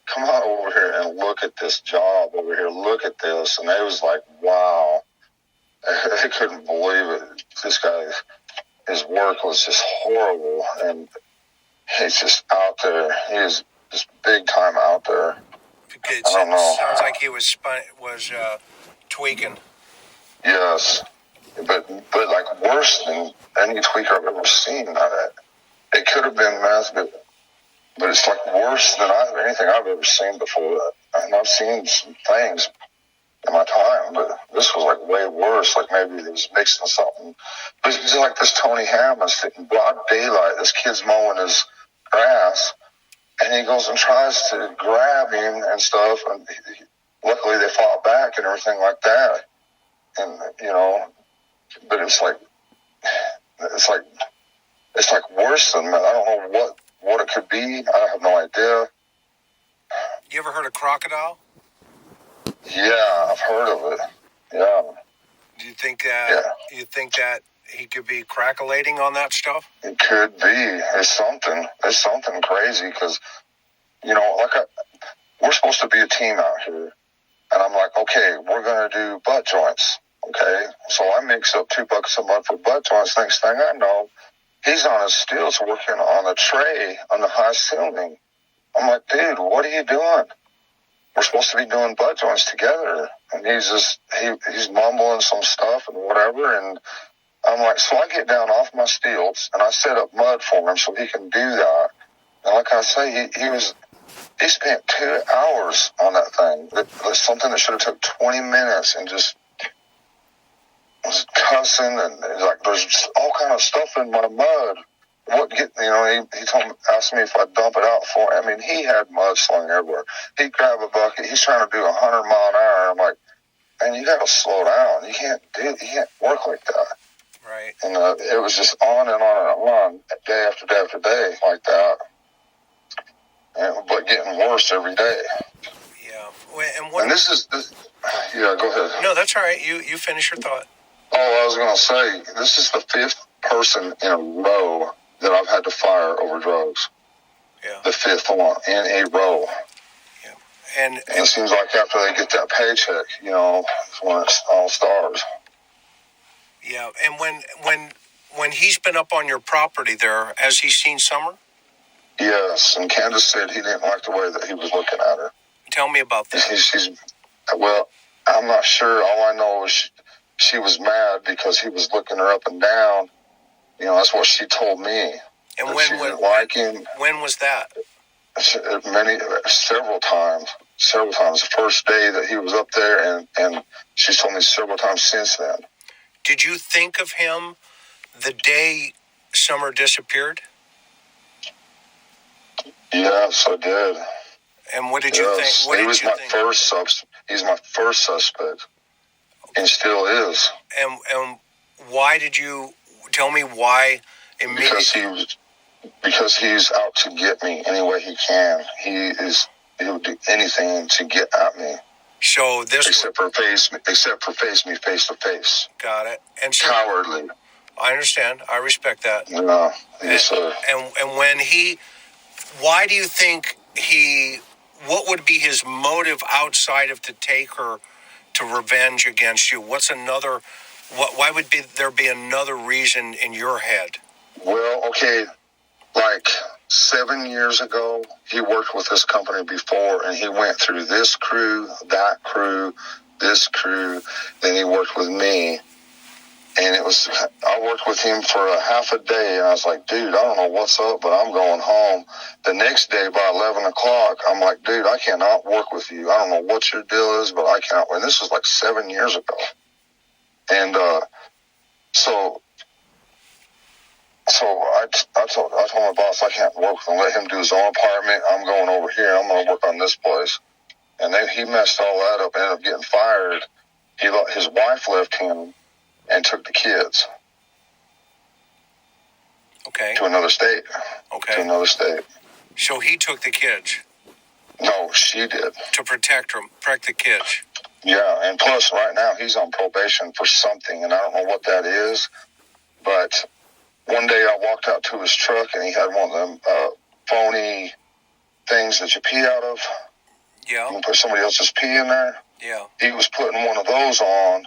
come on over here and look at this job over here. Look at this. And they was like, wow. They couldn't believe it. This guy, his work was just horrible, and he's just out there. He is just big time out there. I don't know. Sounds like he was tweaking. Yes, but like worse than any tweaker I've ever seen. It could have been meth, but it's like worse than anything I've ever seen before. And I've seen some things in my time, but this was like way worse. Like maybe he was mixing something. But it's like this Tony Hammond in broad daylight. This kid's mowing his grass, and he goes and tries to grab him and stuff. And luckily they fought back and everything like that. And but it's like worse than that. I don't know what it could be. I have no idea. You ever heard of crocodile? Yeah, I've heard of it. Yeah. Do you think that he could be crackulating on that stuff? It could be. It's something crazy because, we're supposed to be a team out here. And I'm like, okay, we're going to do butt joints. Okay. So I mix up 2 buckets of mud for butt joints. Next thing I know, he's on his stilts working on a tray on the high ceiling. I'm like, dude, what are you doing? We're supposed to be doing butt joints together. And he's mumbling some stuff and whatever. And I'm like, so I get down off my stilts and I set up mud for him so he can do that. And like I say, he spent 2 hours on that thing. It was something that should have took 20 minutes, and just was cussing, and like there's all kind of stuff in my mud. he asked me if I'd dump it out for him. I mean, he had mud slung everywhere. He'd grab a bucket. He's trying to do 100 mile an hour. I'm like, man, you got to slow down. You can't work like that. Right. And it was just on and on and on, day after day after day, like that. But getting worse every day. Yeah. And this. Yeah, go ahead. No, that's all right. You finish your thought. Oh, I was going to say, this is the 5th person in a row that I've had to fire over drugs. Yeah. The 5th one in a row. Yeah. And it seems like after they get that paycheck, when it's all stars. Yeah. And when he's been up on your property there, has he seen Summer? Yes. And Candus said he didn't like the way that he was looking at her. Tell me about that. Well, I'm not sure. All I know is she was mad because he was looking her up and down. That's what she told me. And when was that? Several times. The first day that he was up there, and she's told me several times since then. Did you think of him the day Summer disappeared? Yes, I did. And what did you think? He's my first suspect, and still is. And why did you tell me why? Because he's out to get me any way he can. He would do anything to get at me. So except for face me face to face. Got it. And so, cowardly. I understand. I respect that. No, yes, sir. And when why do you think what would be his motive outside of to take her to revenge against you? Why would there be another reason in your head? Well, okay, like 7 years ago, he worked with this company before, and he went through this crew, that crew, this crew, then he worked with me. And I worked with him for a half a day, and I was like, dude, I don't know what's up, but I'm going home. The next day by 11 o'clock, I'm like, dude, I cannot work with you. I don't know what your deal is, but I cannot. And this was like 7 years ago. And so I told my boss I can't work with him. Let him do his own apartment. I'm going over here. I'm going to work on this place. And he messed all that up, ended up getting fired. His wife left him and took the kids. Okay. To another state. Okay. To another state. So he took the kids? No, she did. To protect the kids? Yeah, and plus right now he's on probation for something, and I don't know what that is. But one day I walked out to his truck, and he had one of them phony things that you pee out of. Yeah. You put somebody else's pee in there. Yeah. He was putting one of those on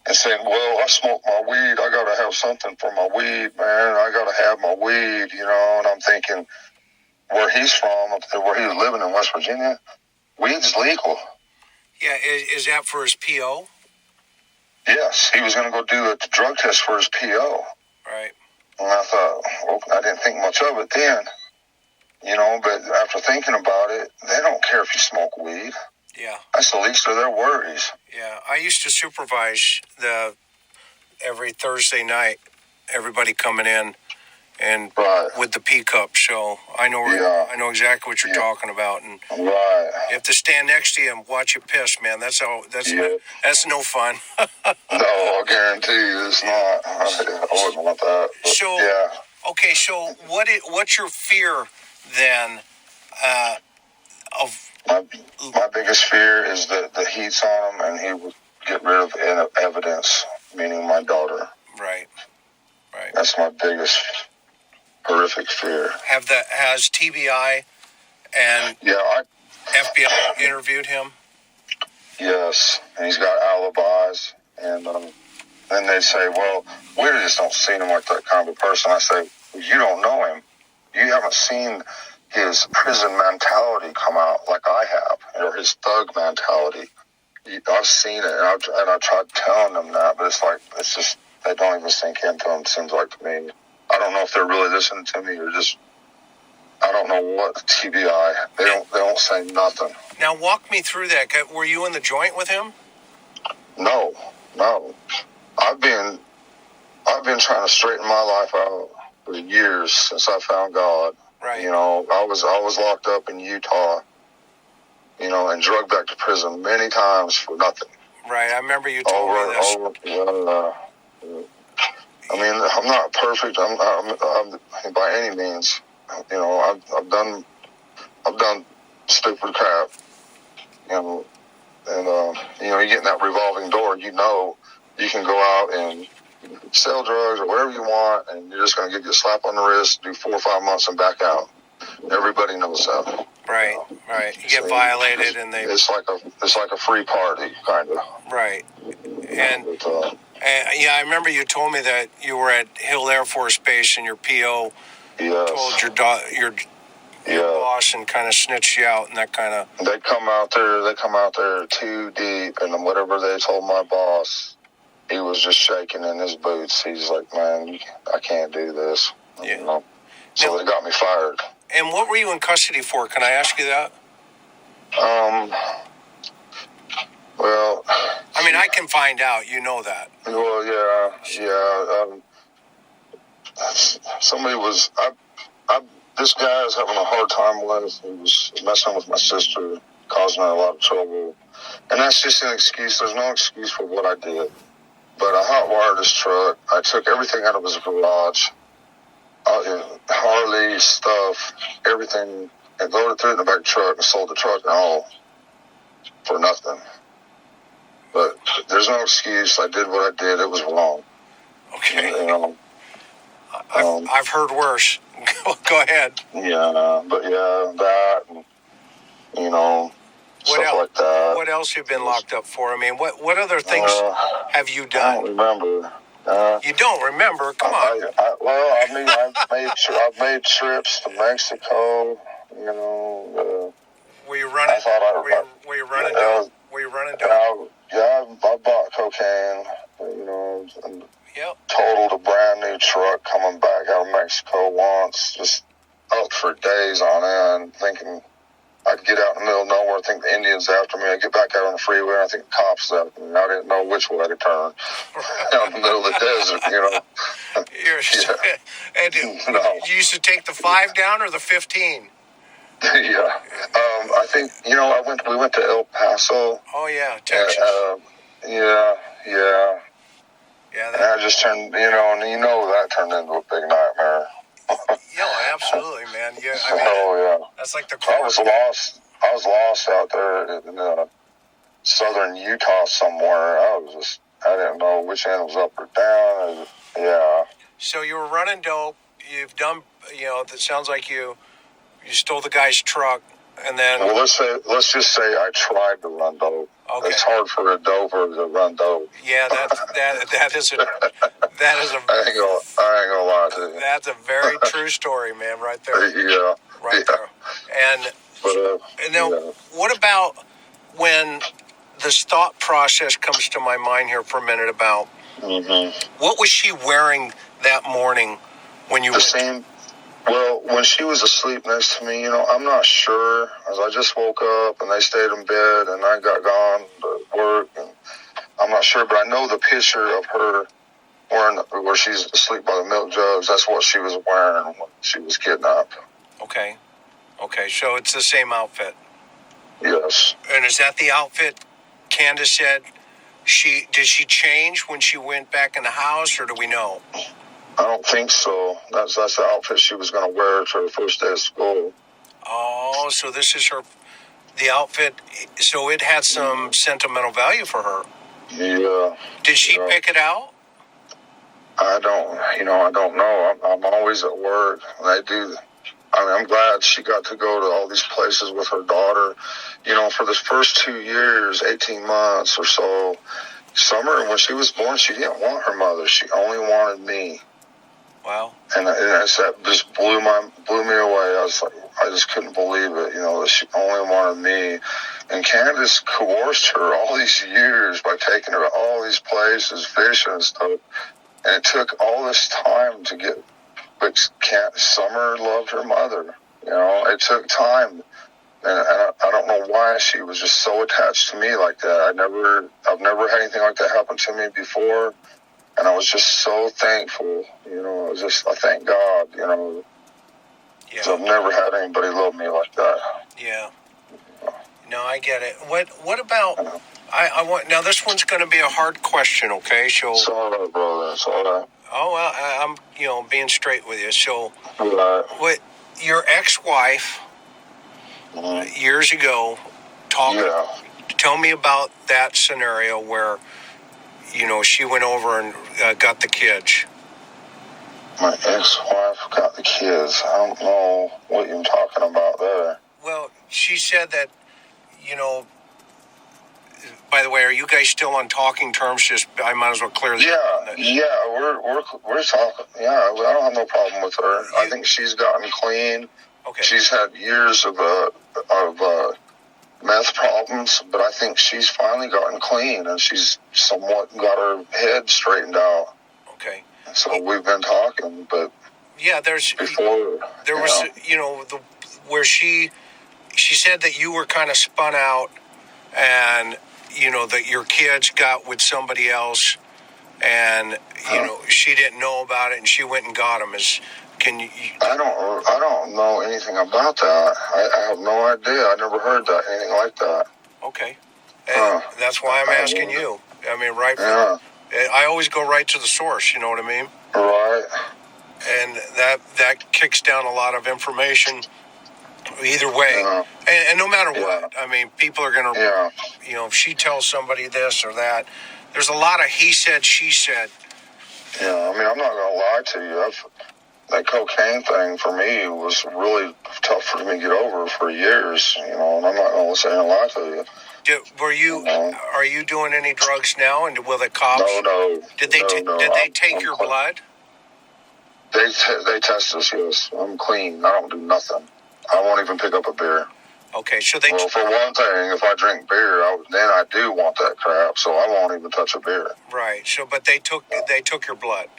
and saying, well, I smoke my weed. I got to have something for my weed, man. I got to have my weed, And I'm thinking, where he's from, where he was living in West Virginia, weed's legal. Yeah, is that for his PO? Yes, he was going to go do a drug test for his PO. Right. And I thought, well, I didn't think much of it then, but after thinking about it, they don't care if you smoke weed. Yeah. That's the least of their worries. Yeah, I used to supervise every Thursday night, everybody coming in and with the pea cup. So I know exactly what you're talking about. And you have to stand next to you and watch you piss, man. That's no fun. No, I guarantee you it's not. I wouldn't want that. But, okay. So what's your fear then of? My biggest fear is that the heat's on him, and he would get rid of evidence, meaning my daughter. Right. That's my biggest horrific fear. Has TBI and FBI interviewed him? Yes, and he's got alibis, and then they say, well, we just don't see him like that kind of a person. I say, well, you don't know him. You haven't seen his prison mentality come out like I have, or his thug mentality. I've seen it, and I tried telling them that, but it's just they don't even sink into them. It seems like to me. I don't know if they're really listening to me or just I don't know what TBI. They don't say nothing. Now walk me through that. Were you in the joint with him? No. I've been trying to straighten my life out for years since I found God. Right. You know, I was locked up in Utah, you know, and drugged back to prison many times for nothing. Right. I remember you told me this. I mean, I'm not perfect. I'm by any means. You know, I've done stupid crap. You know, and you know, you get in that revolving door. You know, you can go out and sell drugs or whatever you want, and you're just going to get a slap on the wrist, do 4 or 5 months, and back out. Everybody knows that. Right, you know? right. You get violated, and it's like a free party, kind of. Right. And yeah, I remember you told me that you were at Hill Air Force Base, and your PO told your boss and kind of snitched you out, and that kind of. They come out there too deep, and whatever they told my boss, he was just shaking in his boots. He's like, man, I can't do this. Yeah. You know? So they got me fired. And what were you in custody for? Can I ask you that? Well, I mean, I can find out. You know that. Well, yeah. Somebody was. This guy I was having a hard time with. He was messing with my sister, causing her a lot of trouble, and that's just an excuse. There's no excuse for what I did. But I hot-wired his truck. I took everything out of his garage, Harley stuff, everything, and loaded through it in the back truck and sold the truck and all for nothing. But there's no excuse. I did what I did. It was wrong. Okay. You know, I've heard worse. Go ahead. Yeah, but that, and, you know, stuff like that. What else have you been locked up for? I mean, what other things have you done? I don't remember. You don't remember? Come on. I've made trips to Mexico. You know. Were you running? Were you running dope? Were you running dope? Yeah, I bought cocaine. You know. And Yep. Totaled a brand new truck coming back out of Mexico once. Just out for days on end, thinking I'd get out in the middle of nowhere, think the Indians after me. I'd get back out on the freeway, and I think the cops after me. I didn't know which way to turn. Out in the middle of the desert, you know. And you used to take the 5 down or the 15? Yeah. I think, you know, we went to El Paso. Oh, yeah, Texas. Yeah. Yeah, and I just turned, you know, and that turned into a big nightmare. Yeah, absolutely, man. Yeah, I mean, that's like the core. I was lost out there in southern Utah somewhere. I didn't know which end was up or down. Yeah. So you were running dope. You've done, you know, it sounds like you stole the guy's truck, and then. Well, let's just say I tried to run dope. Okay. It's hard for a doper to run dope. Yeah, that is a. I ain't gonna lie to you. That's a very true story, man. Right there. Yeah. Right there. And then, what about when this thought process comes to my mind here for a minute about what was she wearing that morning when you went? Same. Well, when she was asleep next to me, you know, I'm not sure. As I just woke up and they stayed in bed and I got gone to work, and I'm not sure, but I know the picture of her where she's asleep by the milk jugs. That's what she was wearing when she was kidnapped. Okay, so it's the same outfit. Yes. And is that the outfit Candus said did she change when she went back in the house, or do we know? I don't think so. That's the outfit she was going to wear to her first day of school. Oh, so this is the outfit. So it had some sentimental value for her. Yeah. Did she pick it out? I don't know. I'm always at work. I'm glad she got to go to all these places with her daughter. You know, for the first 2 years, 18 months or so, Summer, when she was born, she didn't want her mother. She only wanted me. Wow. And that just blew me away. I just couldn't believe it, you know, that she only wanted me. And Candus coerced her all these years by taking her to all these places, fishing and stuff. And it took all this time to get, but Summer loved her mother. You know, it took time. And I don't know why she was just so attached to me like that. I've never had anything like that happen to me before. And I was just so thankful, I thank God, because I've never had anybody love me like that. Yeah. No, I get it. What about, I want, now this one's going to be a hard question, okay? So, it's all right, brother. It's all right. Oh, well, I'm, being straight with you. So, Right. what, your ex-wife, years ago, tell me about that scenario where, she went over and got the kids. My ex-wife got the kids. I don't know what you're talking about there. Well, she said that, by the way, are you guys still on talking terms? Just, I might as well clear this. We're talking. Yeah, I don't have no problem with her. I think she's gotten clean. Okay. She's had years of meth problems, but I think she's finally gotten clean and she's somewhat got her head straightened out. Okay. So we've been talking, but there was where she said that you were kind of spun out, and that your kids got with somebody else, and she didn't know about it, and she went and got them. I don't know anything about that. I have no idea. I never heard that, anything like that. Okay. That's why I'm asking you. I mean, I always go right to the source, you know what I mean? Right. And that kicks down a lot of information either way. And no matter what, I mean, people are going to, if she tells somebody this or that, there's a lot of he said, she said. Yeah, I mean, I'm not going to lie to you. That cocaine thing for me was really tough for me to get over for years, and I'm not going to say a lie to you. Are you doing any drugs now? And will the cops? No. Did they take your blood? They test us. Yes, I'm clean. I don't do nothing. I won't even pick up a beer. Okay, so Well, for one thing, if I drink beer, then I do want that crap, so I won't even touch a beer. Right. So, but they took your blood.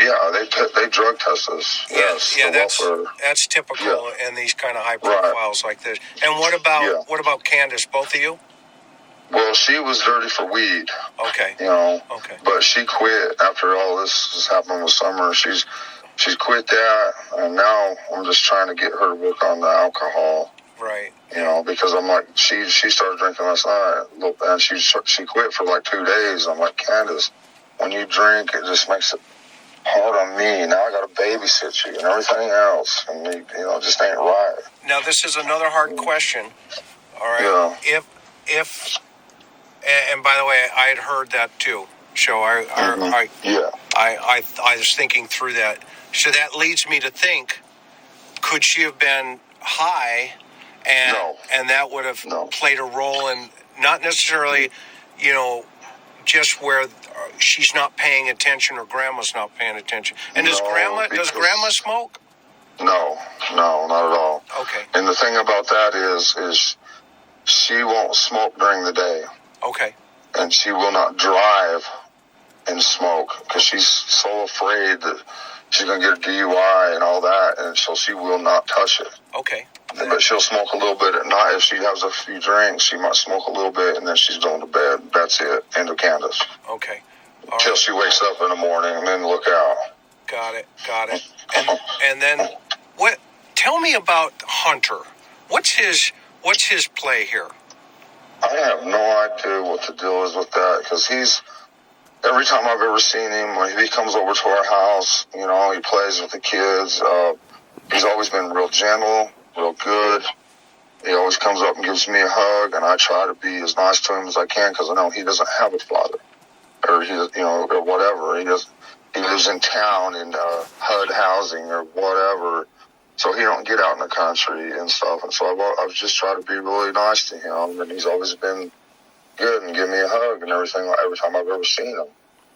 Yeah, they drug test us. Yes. Yeah, that's typical in these kind of high profiles like this. And what about Candus? Both of you? Well, she was dirty for weed. Okay. Okay. But she quit after all this has happened with Summer. She's quit that, and now I'm just trying to get her to work on the alcohol. Right. Because I'm like, she started drinking last night, and she quit for like 2 days. I'm like, Candus, when you drink, it just makes it hard on me. Now I got to babysit you and everything else, and it just ain't right. Now this is another hard question. All right. Yeah. If and by the way, I had heard that too. So I was thinking through that. So that leads me to think: could she have been high, and that would have played a role in not necessarily, just where she's not paying attention or grandma's not paying attention. And does grandma smoke? No, not at all. Okay. And the thing about that is she won't smoke during the day. Okay. And she will not drive and smoke because she's so afraid that she's going to get a DUI and all that, and so she will not touch it. Okay. But she'll smoke a little bit at night. If she has a few drinks, she might smoke a little bit, and then she's going to bed. That's it. End of Candus. Okay. Until she wakes up in the morning, and then look out. Got it. And then what? Tell me about Hunter. What's his play here? I have no idea what the deal is with that, because every time I've ever seen him, when he comes over to our house, he plays with the kids. He's always been real gentle, real good. He always comes up and gives me a hug, and I try to be as nice to him as I can, because I know he doesn't have a father, or or whatever. He lives in town in HUD housing or whatever, so he don't get out in the country and stuff. And so I've just tried to be really nice to him, and he's always been good and give me a hug and everything every time I've ever seen him.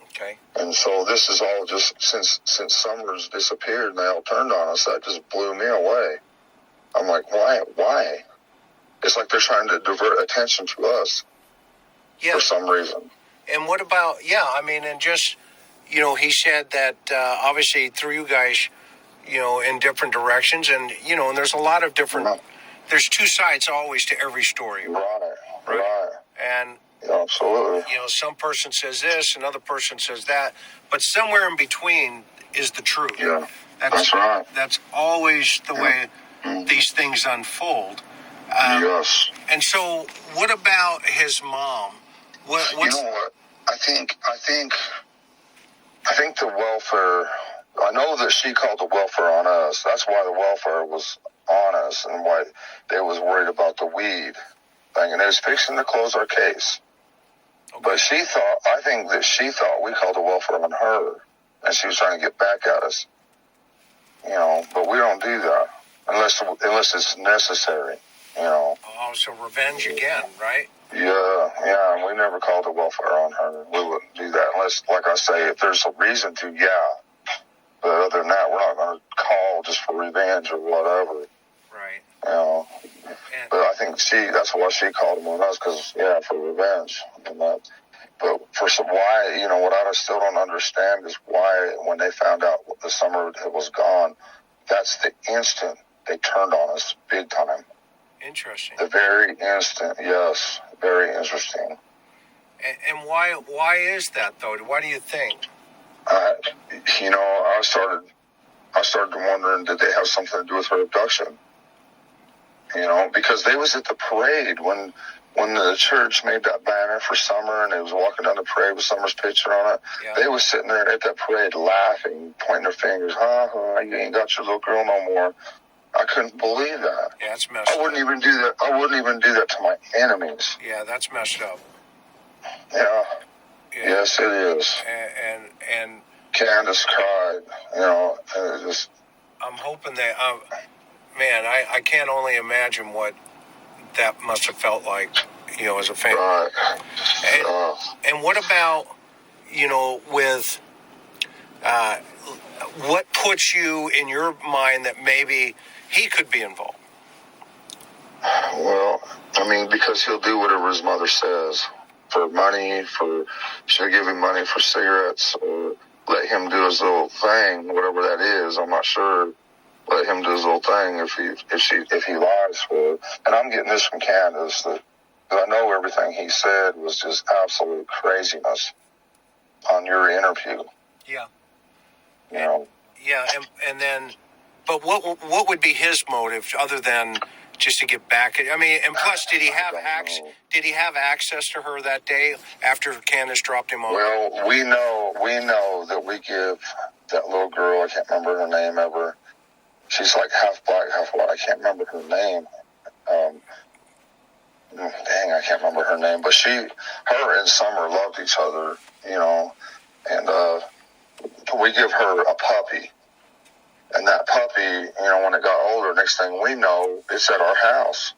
Okay. And so this is all just since Summers disappeared and they all turned on us. That just blew me away. I'm like, why? It's like they're trying to divert attention to us for some reason. And what about, and just, he said that obviously through you guys, in different directions, and, and there's a lot of different, there's two sides always to every story. Right. And Yeah, absolutely. You know, some person says this, another person says that, but somewhere in between is the truth. Yeah, that's right. That's always the way these things unfold. Yes. And so, what about his mom? What's... You know what? I think the welfare. I know that she called the welfare on us. That's why the welfare was on us, and why they was worried about the weed thing, and they was fixing to close our case. Okay. But I think that she thought we called the welfare on her, and she was trying to get back at us. You know, but we don't do that unless it's necessary. You know. Oh, so revenge again, right? Yeah. We never called the welfare on her. We wouldn't do that unless, like I say, if there's a reason to, yeah. But other than that, we're not going to call just for revenge or whatever. Right. You know. But I think that's why she called them on us, because, for revenge. And that. But for why, what I still don't understand is why, when they found out the summer was gone, that's the instant they turned on us big time. Interesting. The very instant, yes. Very interesting. And why is that, though? Why do you think? I started wondering, did they have something to do with her abduction? Because they was at the parade when the church made that banner for Summer, and they was walking down the parade with Summer's picture on it. Yeah. They was sitting there at that parade laughing, pointing their fingers. You ain't got your little girl no more. I couldn't believe that. Yeah, that's messed up. I wouldn't even do that to my enemies. Yeah, that's messed up. Yeah. Yes, it is. And Candus cried, and it just... I'm hoping that, man, I can't only imagine what that must have felt like, as a family. Right. And what about, with, what puts you in your mind that maybe he could be involved? Well, because he'll do whatever his mother says. For money, she'll give him money for cigarettes, or let him do his little thing, whatever that is. I'm not sure. Let him do his little thing if he lies for her. And I'm getting this from Candus, that I know everything he said was just absolute craziness on your interview. Yeah. Yeah, and then, but what would be his motive other than just to get back at? And plus, did he have access to her that day after Candus dropped him off? Well, we know that we give that little girl, I can't remember her name ever. She's like half black, half white. I can't remember her name. I can't remember her name. But her and Summer loved each other, and we give her a puppy. And that puppy, when it got older, next thing we know, it's at our house.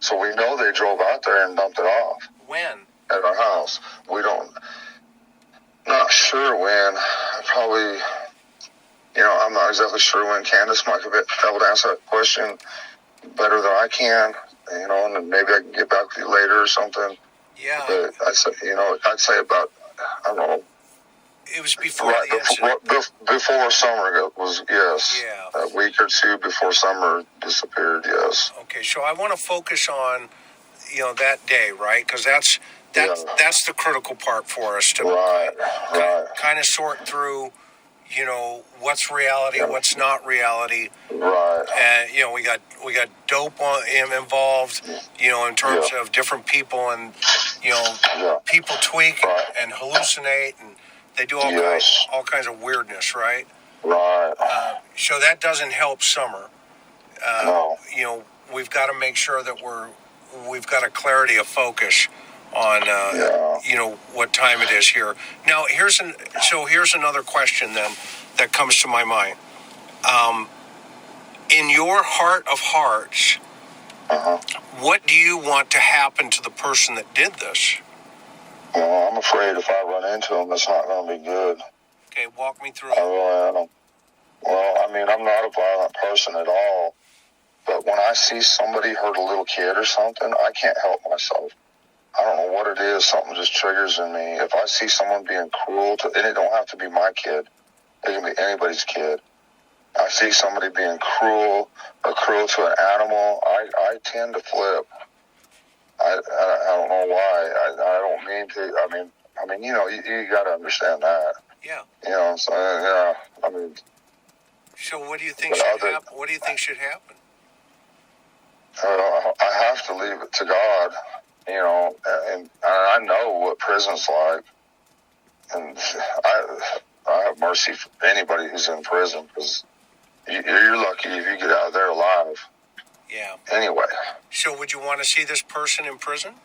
So we know they drove out there and dumped it off. When? At our house. Not sure when. Probably, I'm not exactly sure when. Candus might be able to answer that question better than I can, and then maybe I can get back with you later or something. Yeah. But I'd say about, I don't know. It was before the incident. Before Summer was, yes. Yeah. A week or two before Summer disappeared, yes. Okay, so I want to focus on, that day, right? Because that's the critical part for us to kind of sort through, what's reality, what's not reality. Right. And we got dope involved, in terms of different people, and people tweak and hallucinate, and they do all kinds of weirdness, right? Right. So that doesn't help Summer. No. We've got to make sure that we've got a clarity of focus on what time it is here. Now here's another question then that comes to my mind. In your heart of hearts, what do you want to happen to the person that did this? Well, I'm afraid if I run into him, it's not going to be good. Okay, walk me through. I really am. Well, I'm not a violent person at all. But when I see somebody hurt a little kid or something, I can't help myself. I don't know what it is. Something just triggers in me. If I see someone being cruel and it don't have to be my kid. It can be anybody's kid. I see somebody being cruel to an animal, I tend to flip. I don't know why. I don't mean to. I mean, you got to understand that. Yeah. So yeah. I mean. So what do you think should happen? What do you think should happen? I have to leave it to God. And I know what prison's like, and I have mercy for anybody who's in prison, because you're lucky if you get out of there alive. Yeah. Anyway. So would you want to see this person in prison?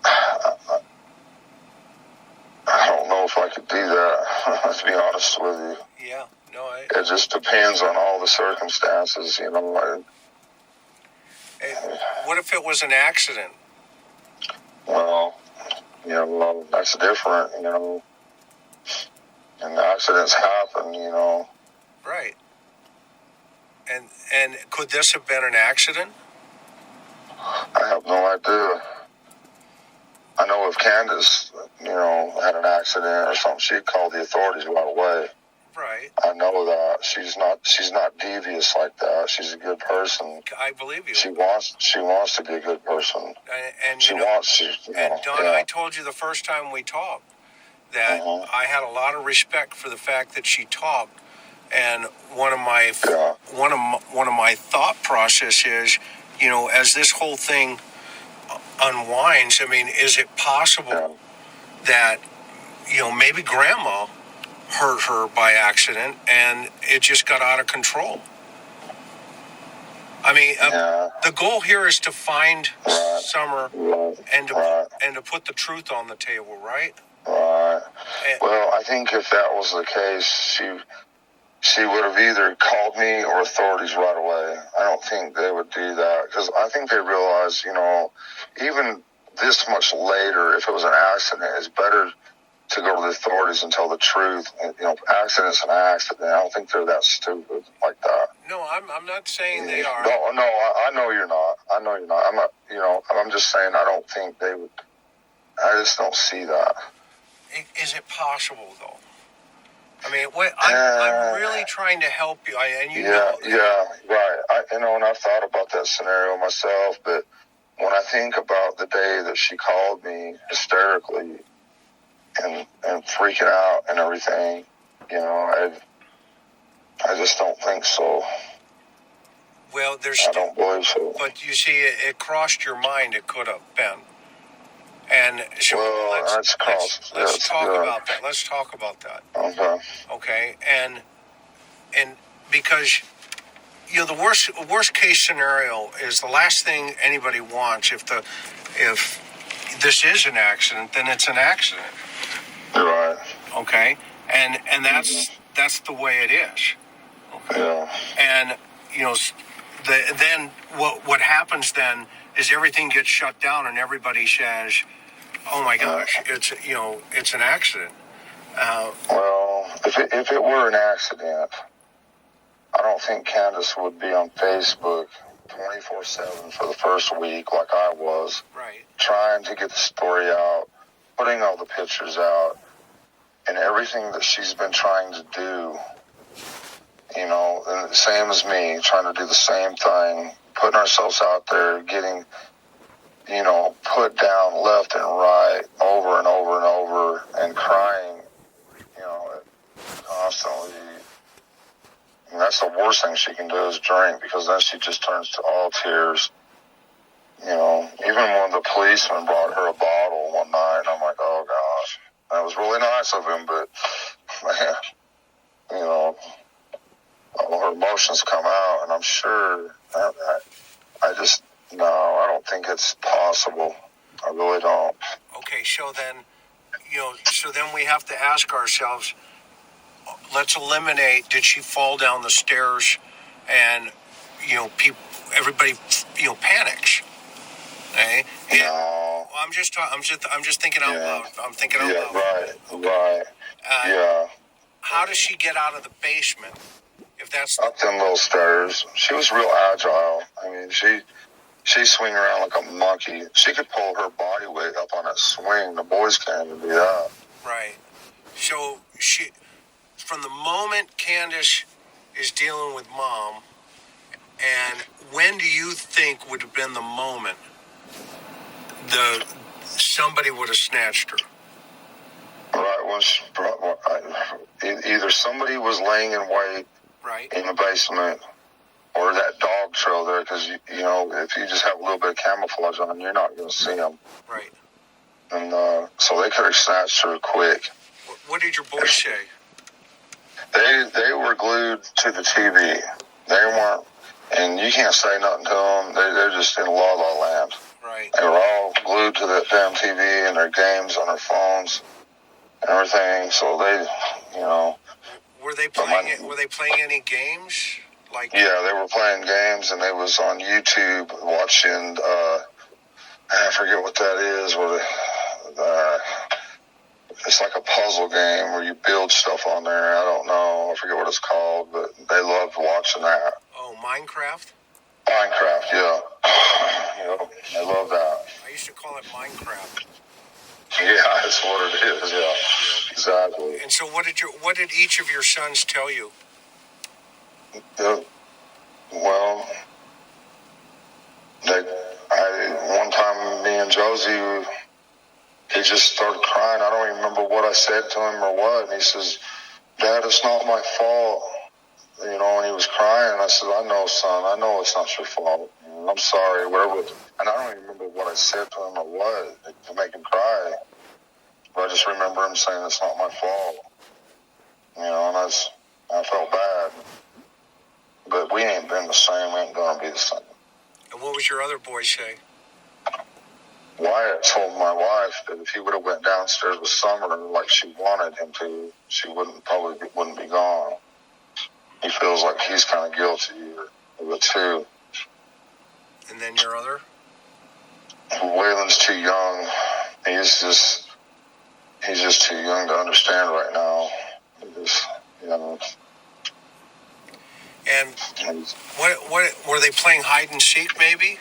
I don't know if I could do that, to be honest with you. Yeah. No, it just depends on all the circumstances, Hey, what if it was an accident? Well, that's different, and accidents happen, Right. And could this have been an accident? I have no idea. I know if Candus, had an accident or something, she'd call the authorities right away. Right. I know that she's not devious like that. She's a good person. I believe you. She wants to be a good person. And she wants to. And Don, I told you the first time we talked that I had a lot of respect for the fact that she talked. And one of my thought process is, as this whole thing unwinds, I mean, is it possible that maybe Grandma hurt her by accident and it just got out of control? I mean, the goal here is to find Summer and to put the truth on the table, right? Right. Well, I think if that was the case, she would have either called me or authorities right away. I don't think they would do that, because I think they realize, even this much later, if it was an accident, it's better to go to the authorities and tell the truth. Accident's an accident. I don't think they're that stupid like that. No, I'm not saying they are. No, I know you're not. I'm not, I'm just saying I don't think they would. I just don't see that. Is it possible, though? I mean, I'm really trying to help you. Yeah, right. And I've thought about that scenario myself, but when I think about the day that she called me hysterically and freaking out and everything, I just don't think so. Well, I don't believe so. But you see, it crossed your mind. It could have been. And so let's talk about that. Let's talk about that. Okay. Okay. And because the worst case scenario is the last thing anybody wants. If this is an accident, then it's an accident. Right. Okay. And that's the way it is. Okay. Yeah. And then what happens then is everything gets shut down and everybody says, "Oh my gosh, it's an accident." Well, if it were an accident, I don't think Candus would be on Facebook 24/7 for the first week like I was. Right. Trying to get the story out, putting all the pictures out, and everything that she's been trying to do. And the same as me, trying to do the same thing, putting ourselves out there, getting, put down left and right, over and over and over, and crying, constantly. And that's the worst thing she can do is drink, because then she just turns to all tears. Even when the policeman brought her a bottle one night, I'm like, oh gosh, that was really nice of him, but man, all her emotions come out, and I'm sure I don't think it's possible. I really don't. Okay, so then, we have to ask ourselves, let's eliminate, did she fall down the stairs and, everybody, panics. Okay? No. I'm just thinking out loud. I'm thinking out loud. Right. Yeah. How does she get out of the basement? If that's up them little stairs. She was real agile. I mean, she swing around like a monkey. She could pull her body weight up on that swing. The boys can't even do that. Right. So from the moment Candus is dealing with Mom, and when do you think would have been the moment somebody would have snatched her? Either somebody was laying in wait in the basement, or that dog trail there, because if you just have a little bit of camouflage on, you're not going to see them. Right. And so they could have snatched her quick. What did your boys say? They were glued to the TV. They weren't, and you can't say nothing to them. They're just in la la land. Right. They were all glued to that damn TV and their games on their phones and everything. So they, Were they playing? Were they playing any games? Yeah, they were playing games, and they was on YouTube watching. I forget what that is. It's like a puzzle game where you build stuff on there. I don't know. I forget what it's called, but they loved watching that. Oh, Minecraft? Minecraft, yeah. I love that. I used to call it Minecraft. Yeah, that's what it is, yeah. Exactly. And so what did each of your sons tell you? Well, one time me and Josie, he just started crying. I don't even remember what I said to him or what. And he says, "Dad, it's not my fault." And he was crying. I said, "I know, son. I know it's not your fault. I'm sorry." Whatever. And I don't even remember what I said to him or what to make him cry. But I just remember him saying, "It's not my fault." And I felt bad. But we ain't been the same. We ain't going to be the same. And what was your other boy say? Wyatt told my wife that if he would have went downstairs with Summer like she wanted him to, she wouldn't be gone. He feels like he's kind of guilty of it too. And then your other? Waylon's too young. He's just too young to understand right now. And what were they playing hide and seek maybe?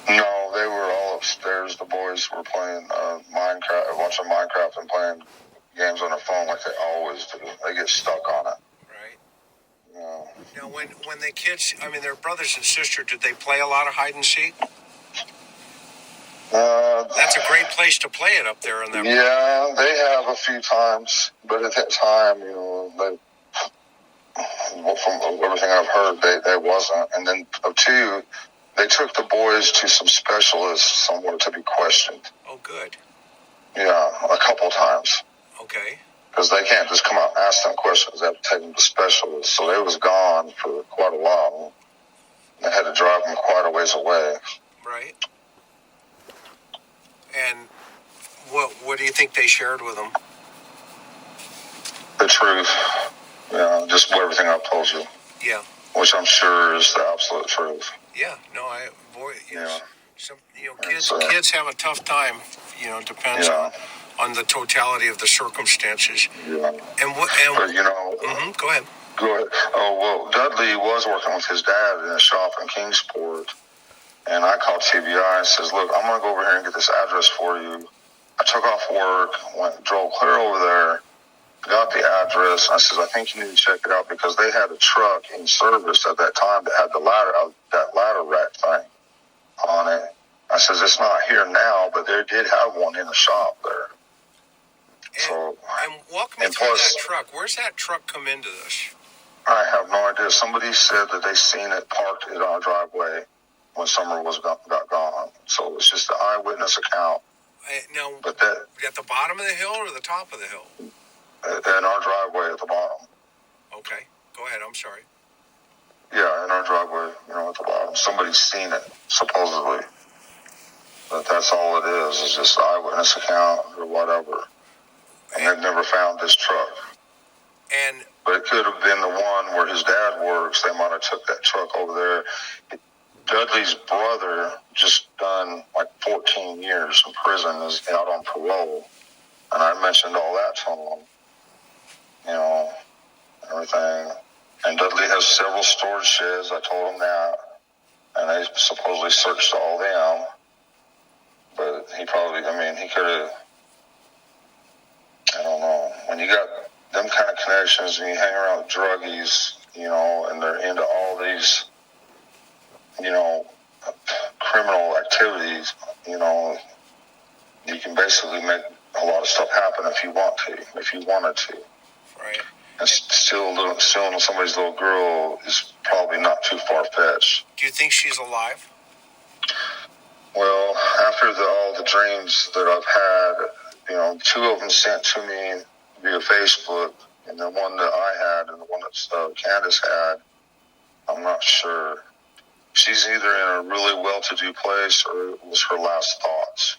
No, they were all upstairs. The boys were playing Minecraft, watching Minecraft and playing games on their phone like they always do. They get stuck on it. Right. Yeah. Now, when the kids, their brothers and sisters, did they play a lot of hide and seek? That's a great place to play it up there in that. Yeah, they have a few times, but at that time, from everything I've heard, they wasn't. And then two, they took the boys to some specialists somewhere to be questioned. Oh, good. Yeah, a couple times. Okay. Because they can't just come out and ask them questions. They have to take them to specialists. So they was gone for quite a while. They had to drive them quite a ways away. Right. And what do you think they shared with them? The truth. Yeah, just everything I've told you. Yeah. Which I'm sure is the absolute truth. Yeah. No, kids have a tough time. Depends on the totality of the circumstances. Yeah. But go ahead. Go ahead. Oh, well, Dudley was working with his dad in a shop in Kingsport. And I called TBI and says, "Look, I'm going to go over here and get this address for you." I took off work, drove clear over there, got the address. And I says, "I think you need to check it out," because they had a truck in service at that time that had that ladder rack thing on it. I says, "It's not here now, but they did have one in the shop there." And walk me through that truck. Where's that truck come into this? I have no idea. Somebody said that they seen it parked in our driveway when Summer got gone. So it's just an eyewitness account. Now, but that at the bottom of the hill or the top of the hill? In our driveway at the bottom. Okay, go ahead. I'm sorry. Yeah, in our driveway, at the bottom. Somebody's seen it, supposedly. But that's all it is just an eyewitness account or whatever. And they've never found this truck. But it could have been the one where his dad works. They might have took that truck over there. Dudley's brother just done 14 years in prison, is out on parole. And I mentioned all that to him. Everything. And Dudley has several storage sheds. I told him that. And they supposedly searched all them. But he probably, he could have, I don't know. When you got them kind of connections and you hang around with druggies, and they're into all these you know, you can basically make a lot of stuff happen if you want to, if you wanted to. Right. And still somebody's little girl is probably not too far-fetched. Do you think she's alive? Well, after all the dreams that I've had, you know, 2 of them sent to me via Facebook, and the one that I had and the one that Candus had, I'm not sure. She's either in a really well-to-do place or it was her last thoughts.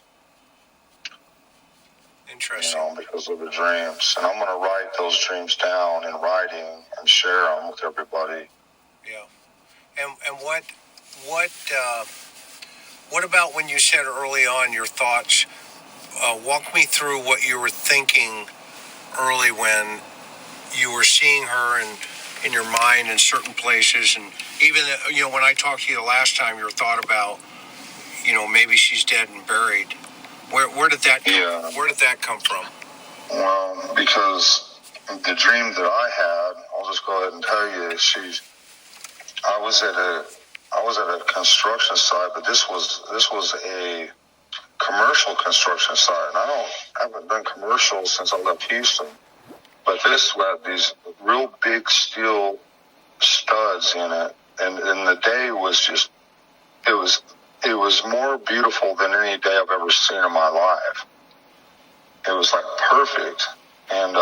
Interesting. You know, because of the dreams. And I'm going to write those dreams down in writing and share them with everybody. Yeah. And what about when you said early on your thoughts? Walk me through what you were thinking early when you were seeing her in your mind in certain places, and even when I talked to you the last time, your thought about maybe she's dead and buried. Where did that come? Yeah. Where did that come from? Well, because the dream that I had, I'll just go ahead and tell you, I was at a construction site, but this was a commercial construction site, and I haven't done commercial since I left Houston. But this had these real big steel studs in it, and the day was just it was more beautiful than any day I've ever seen in my life. It was like perfect, and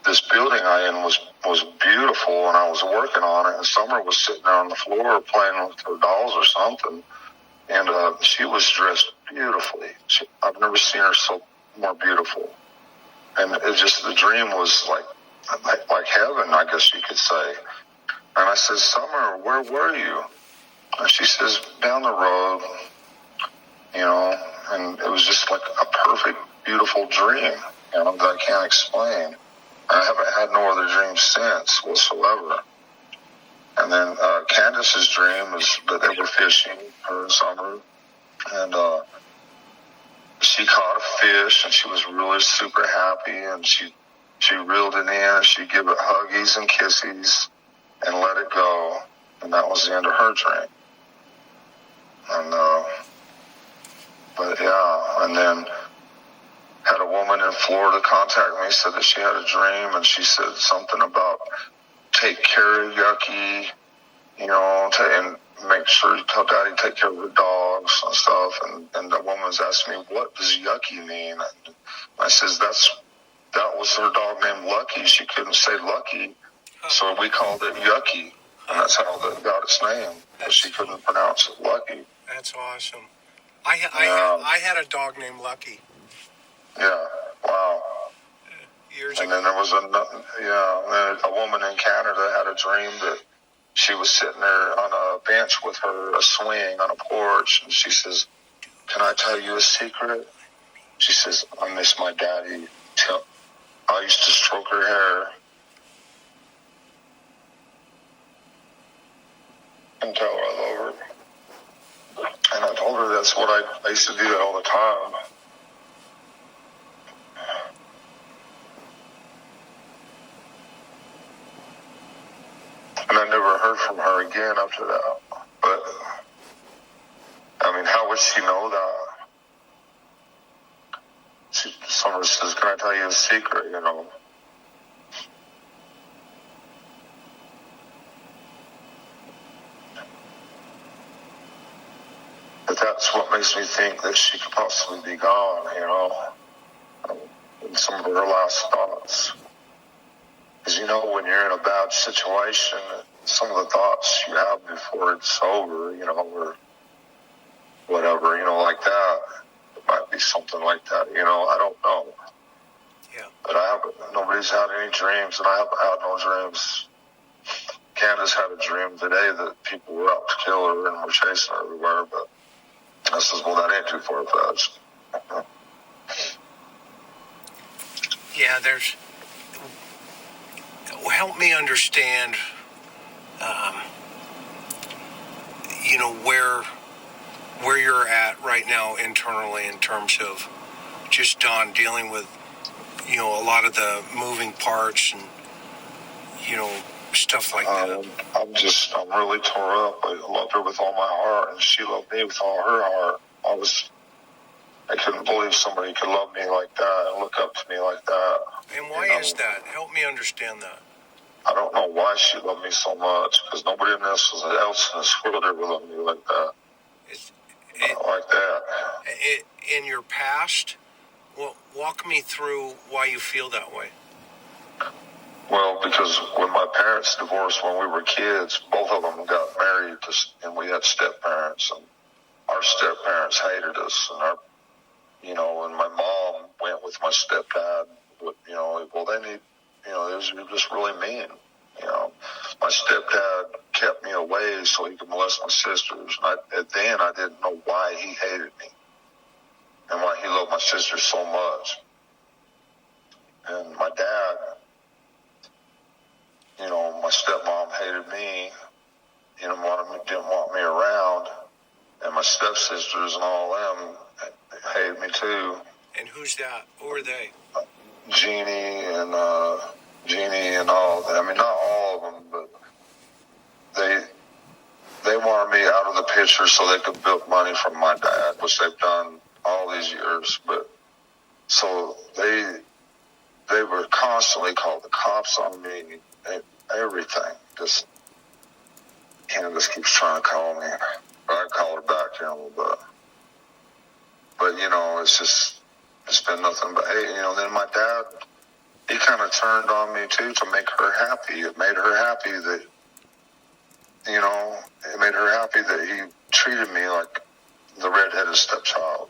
this building I in was beautiful, and I was working on it, and Summer was sitting there on the floor playing with her dolls or something, and she was dressed beautifully. I've never seen her so more beautiful, and the dream was like heaven, I guess you could say. And I said, Summer, where were you? And she says, down the road, and it was just like a perfect, beautiful dream, that I can't explain. I haven't had no other dreams since whatsoever. And then Candus's dream is that they were fishing, her and Summer, and she caught a fish, and she was really super happy, and she reeled it in, and she'd give it huggies and kisses and let it go, and that was the end of her dream. And but yeah, and then had a woman in Florida contact me, said that she had a dream, and she said something about take care of Yucky, and make sure you tell Daddy take care of her dogs and stuff. And the woman was asking me, what does Yucky mean? And I says that was her dog named Lucky. She couldn't say Lucky, so we called it Yucky, and that's how it got its name. But she couldn't pronounce it Lucky. That's awesome. I had a dog named Lucky. Yeah, wow. Years and ago. Then there was a woman in Canada had a dream that she was sitting there on a bench with her, a swing on a porch, and she says, can I tell you a secret? She says, I miss my daddy. I used to stroke her hair and tell her I love her. And I told her that's what I used to do that all the time. And I never heard from her again after that. But, I mean, how would she know that? Someone says, can I tell you a secret, But that's what makes me think that she could possibly be gone, in some of her last thoughts. Because, when you're in a bad situation, some of the thoughts you have before it's over, or whatever, like that. It might be something like that, I don't know. Yeah. But nobody's had any dreams, and I haven't had no dreams. Candus had a dream today that people were out to kill her and were chasing her everywhere, but I says, well, that ain't too far-fetched. Yeah, help me understand, where you're at right now internally in terms of just Don dealing with, a lot of the moving parts and, stuff like that. I'm really tore up. I love her with all my heart, and she loved me with all her heart, all I couldn't believe somebody could love me like that and look up to me like that. And why is that? Help me understand that. I don't know why she loved me so much, because nobody else in this world ever loved me like that. Like that. In your past, walk me through why you feel that way. Well, because when my parents divorced when we were kids, both of them got married, and we had step-parents, and our step-parents hated us, and and my mom went with my stepdad. It was just really mean. My stepdad kept me away so he could molest my sisters. And I didn't know why he hated me and why he loved my sisters so much. And my dad, my stepmom hated me, didn't want me around, and my stepsisters and all them hated me too. And who's that? Who are they? Jeannie and all. I mean, not all of them, but they wanted me out of the picture so they could bilk money from my dad, which they've done all these years. But so they were constantly called the cops on me. Everything. Just Candus keeps trying to call me. But I call her back here in a little bit. But it's been nothing but hate. Then my dad, he kind of turned on me too to make her happy. It made her happy that, he treated me like the redheaded stepchild.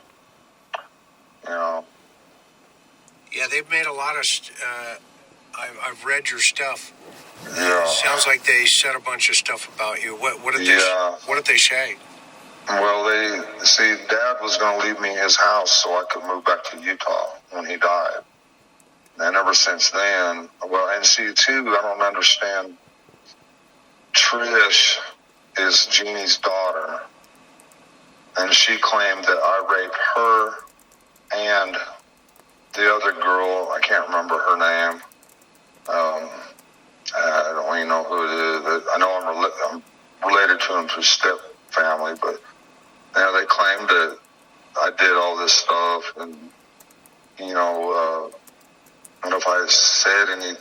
Yeah, they've made a lot of. I've read your stuff. Yeah. Sounds like they said a bunch of stuff about you. What did they say? Well, Dad was going to leave me his house so I could move back to Utah when he died. And ever since then, and see, too, I don't understand. Trish is Jeannie's daughter, and she claimed that I raped her and the other girl. I can't remember her name. I don't even know who it is. I know I'm related to him through step family, but they claimed that I did all this stuff, and and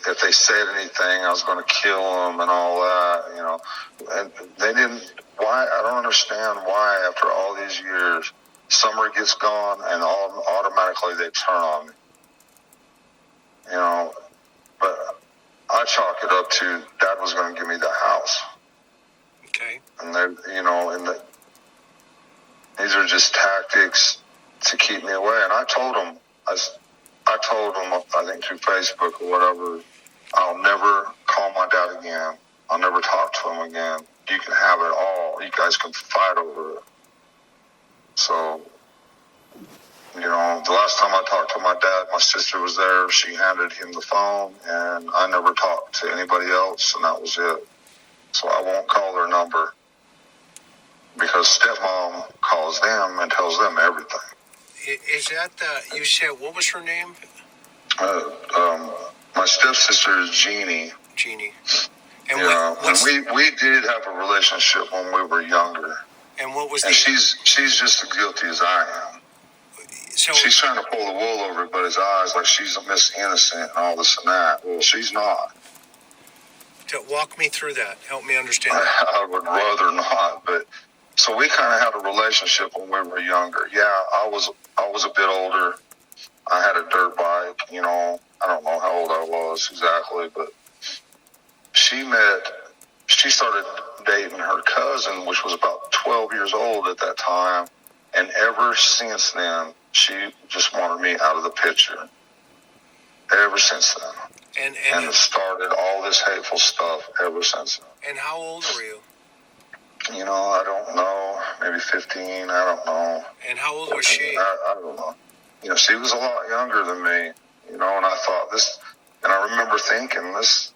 if they said anything, I was going to kill them and all that. And they didn't. Why? I don't understand why. After all these years, summer gets gone and automatically they turn on me. But I chalk it up to Dad was going to give me the house. Okay. And these are just tactics to keep me away. And I told them, I think through Facebook or whatever, I'll never call my dad again. I'll never talk to him again. You can have it all. You guys can fight over it. So, the last time I talked to my dad, my sister was there. She handed him the phone, and I never talked to anybody else, and that was it. So I won't call their number because stepmom calls them and tells them everything. Is that you said, what was her name? My stepsister is Jeannie. Jeannie. And we did have a relationship when we were younger. And what was she's just as guilty as I am. So she's trying to pull the wool over everybody's eyes like she's a Miss Innocent and all this and that. Well, she's not. Walk me through that. Help me understand that. I would rather not, but so we kind of had a relationship when we were younger. Yeah, I was a bit older. I had a dirt bike, I don't know how old I was exactly, but she started dating her cousin, which was about 12 years old at that time. And ever since then, she just wanted me out of the picture. Ever since then. And it started all this hateful stuff ever since then. And how old were you? I don't know. Maybe 15. I don't know. And how old was she? I don't know. She was a lot younger than me. And I thought this, and I remember thinking this,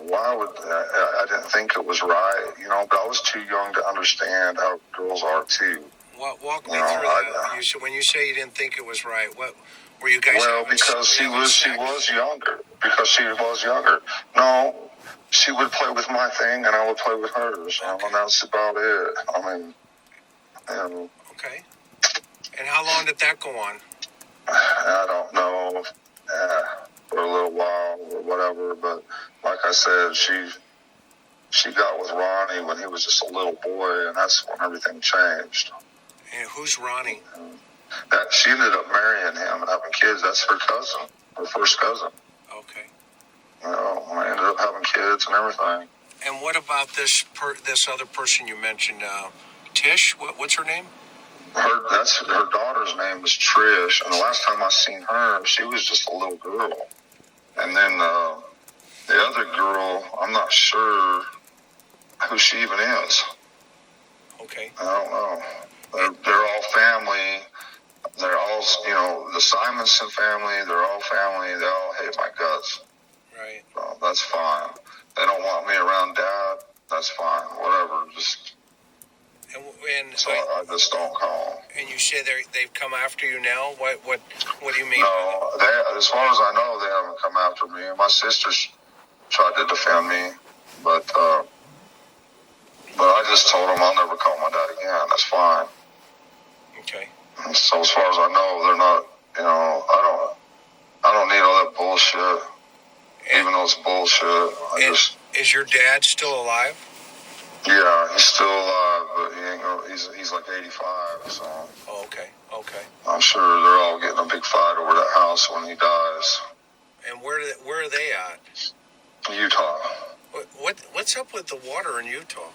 I didn't think it was right, but I was too young to understand how girls are too. Walk me through that. When you say you didn't think it was right, what were you guys? Well, because she was younger. Because she was younger. No, she would play with my thing, and I would play with hers. Okay. And that's about it. Okay. And how long did that go on? I don't know. For a little while or whatever, but like I said, she got with Ronnie when he was just a little boy, and that's when everything changed. And who's Ronnie? That she ended up marrying him and having kids. That's her cousin, her first cousin. Okay. I ended up having kids and everything. And what about this other person you mentioned, Tish? What's her name? Her daughter's name is Trish, and the last time I seen her, she was just a little girl. And then the other girl, I'm not sure who she even is. Okay. I don't know. They're all family. They're all, the Simonson family. They're all family. They all hate my guts. Right. So that's fine. They don't want me around Dad. That's fine. Whatever. So I just don't call. And you say they've come after you now? What do you mean? No, as far as I know, they haven't come after me. My sisters tried to defend me, but I just told them I'll never call my dad again. That's fine. Okay. So as far as I know, they're not. I don't need all that bullshit. Even though it's bullshit. Is your dad still alive? Yeah, he's still alive, but he ain't gonna, he's like 85, so. Oh, okay. I'm sure they're all getting a big fight over that house when he dies. And where are they at? Utah. What's up with the water in Utah?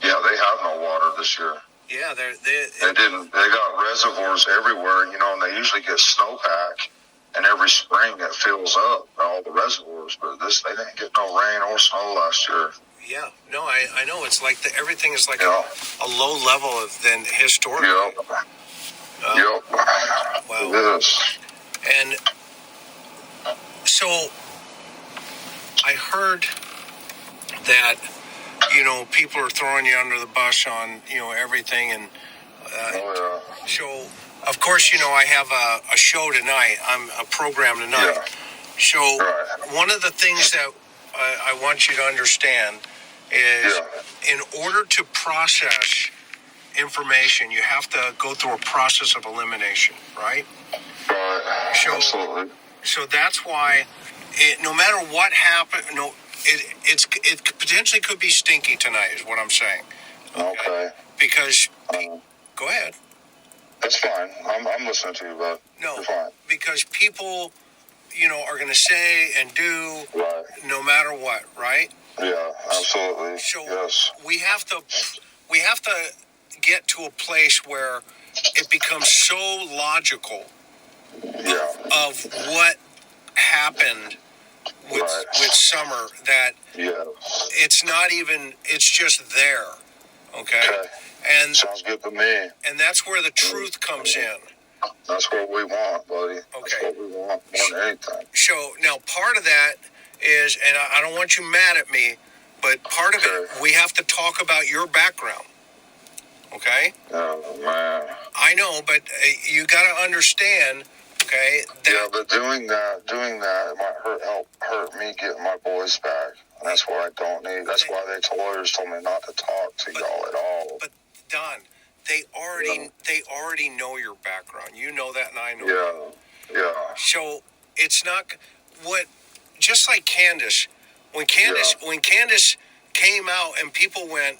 Yeah, they have no water this year. Yeah, they didn't. They got reservoirs everywhere, and they usually get snowpack, and every spring it fills up all the reservoirs. But they didn't get no rain or snow last year. Yeah, no, I know. It's like everything is like a low level than historically. Yep. Wow. It is. And so I heard that, people are throwing you under the bus on, everything. And so, of course, I have a show tonight. I'm a program tonight. Yeah. So one of the things that I want you to understand is in order to process information, you have to go through a process of elimination, right? Right. Absolutely. So that's why, no matter what happened, it potentially could be stinky tonight, is what I'm saying. Okay. Because, go ahead. That's fine. I'm listening to you, but you're fine. Because people, are going to say and do no matter what, right? Yeah, absolutely. So yes. we have to get to a place where it becomes so logical of what happened with Summer that it's not even, it's just there. Okay. And sounds good to me. And that's where the truth comes in. That's what we want, buddy. Okay. That's what we want more than anything. So now part of that is, and I don't want you mad at me, but part of it, we have to talk about your background. Okay? Oh, man. I know, but you got to understand, okay? But doing that might hurt me getting my boys back. And that's what I don't need. That's why the lawyers told me not to talk to y'all at all. But Don, they already know your background. You know that, and I know that. Yeah. So it's not just like Candus. When Candus came out and people went,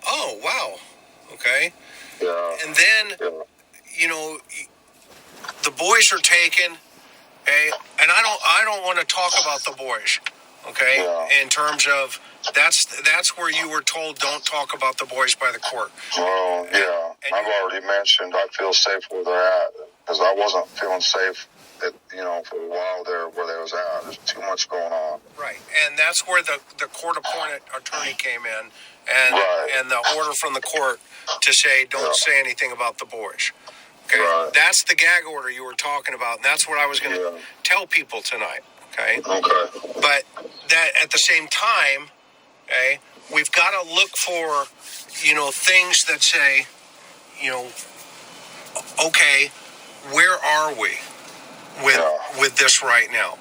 "Oh, wow." Okay? Yeah. And then the boys are taken, okay? And I don't want to talk about the boys, okay? Yeah. In terms of that's where you were told don't talk about the boys by the court. Well, yeah. And I've already mentioned I feel safe where they're at because I wasn't feeling safe for a while there where they was at. There's too much going on. Right. And that's where the court-appointed attorney came in and the order from the court to say don't say anything about the boys. Okay? Right. That's the gag order you were talking about, and that's what I was going to tell people tonight. Okay? Okay. But that at the same time, okay, we've got to look for, things that say, okay, where are we with this right now?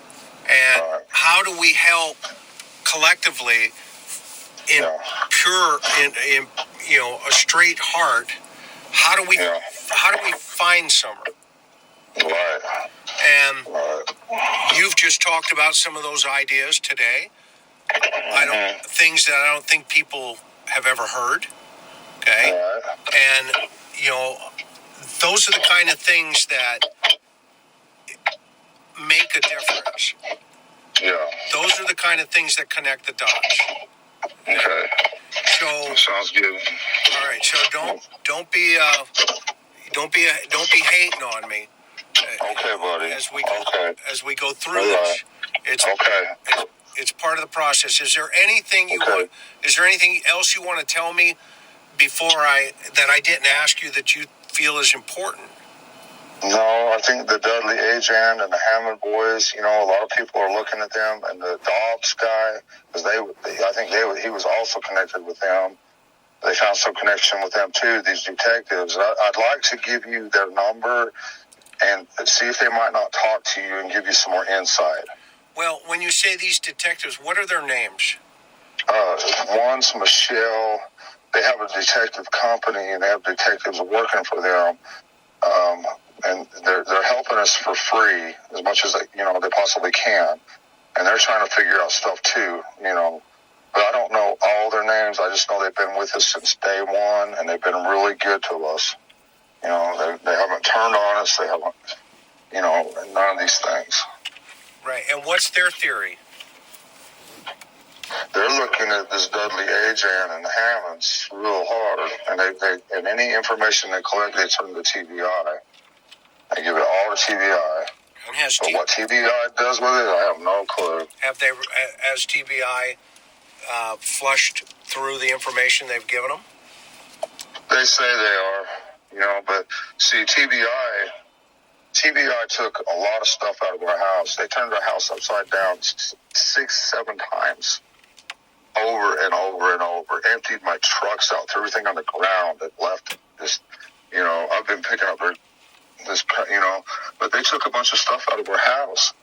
And how do we help collectively in a straight heart? how do we find Summer? Right. And you've just talked about some of those ideas today. Things that I don't think people have ever heard. Okay. And, those are the kind of things that make a difference. Yeah. Those are the kind of things that connect the dots. Okay. So sounds good. All right. So don't be hating on me. Okay, buddy. As we go through this, it's part of the process. Is there anything Is there anything else you want to tell me that I didn't ask you that you feel is important? No, I think the Dudley agent and the Hammond boys, a lot of people are looking at them, and the Dobbs guy, because he was also connected with them. They found some connection with them too, these detectives. I'd like to give you their number and see if they might not talk to you and give you some more insight. Well, when you say these detectives, what are their names? One's Michelle. They have a detective company, and they have detectives working for them. And they're helping us for free as much as they possibly can. And they're trying to figure out stuff too, But I don't know all their names. I just know they've been with us since day one, and they've been really good to us. They haven't turned on us. They haven't, none of these things. Right. And what's their theory? They're looking at this Dudley agent and the Hammonds real hard, and any information they collect, they turn to TBI. They give it all to TBI. But what TBI does with it, I have no clue. Has TBI flushed through the information they've given them? They say they are, but see, TBI took a lot of stuff out of our house. They turned our house upside down 6-7 times, over and over and over. Emptied my trucks out, threw everything on the ground, and left this. I've been picking up this, but they took a bunch of stuff out of our house,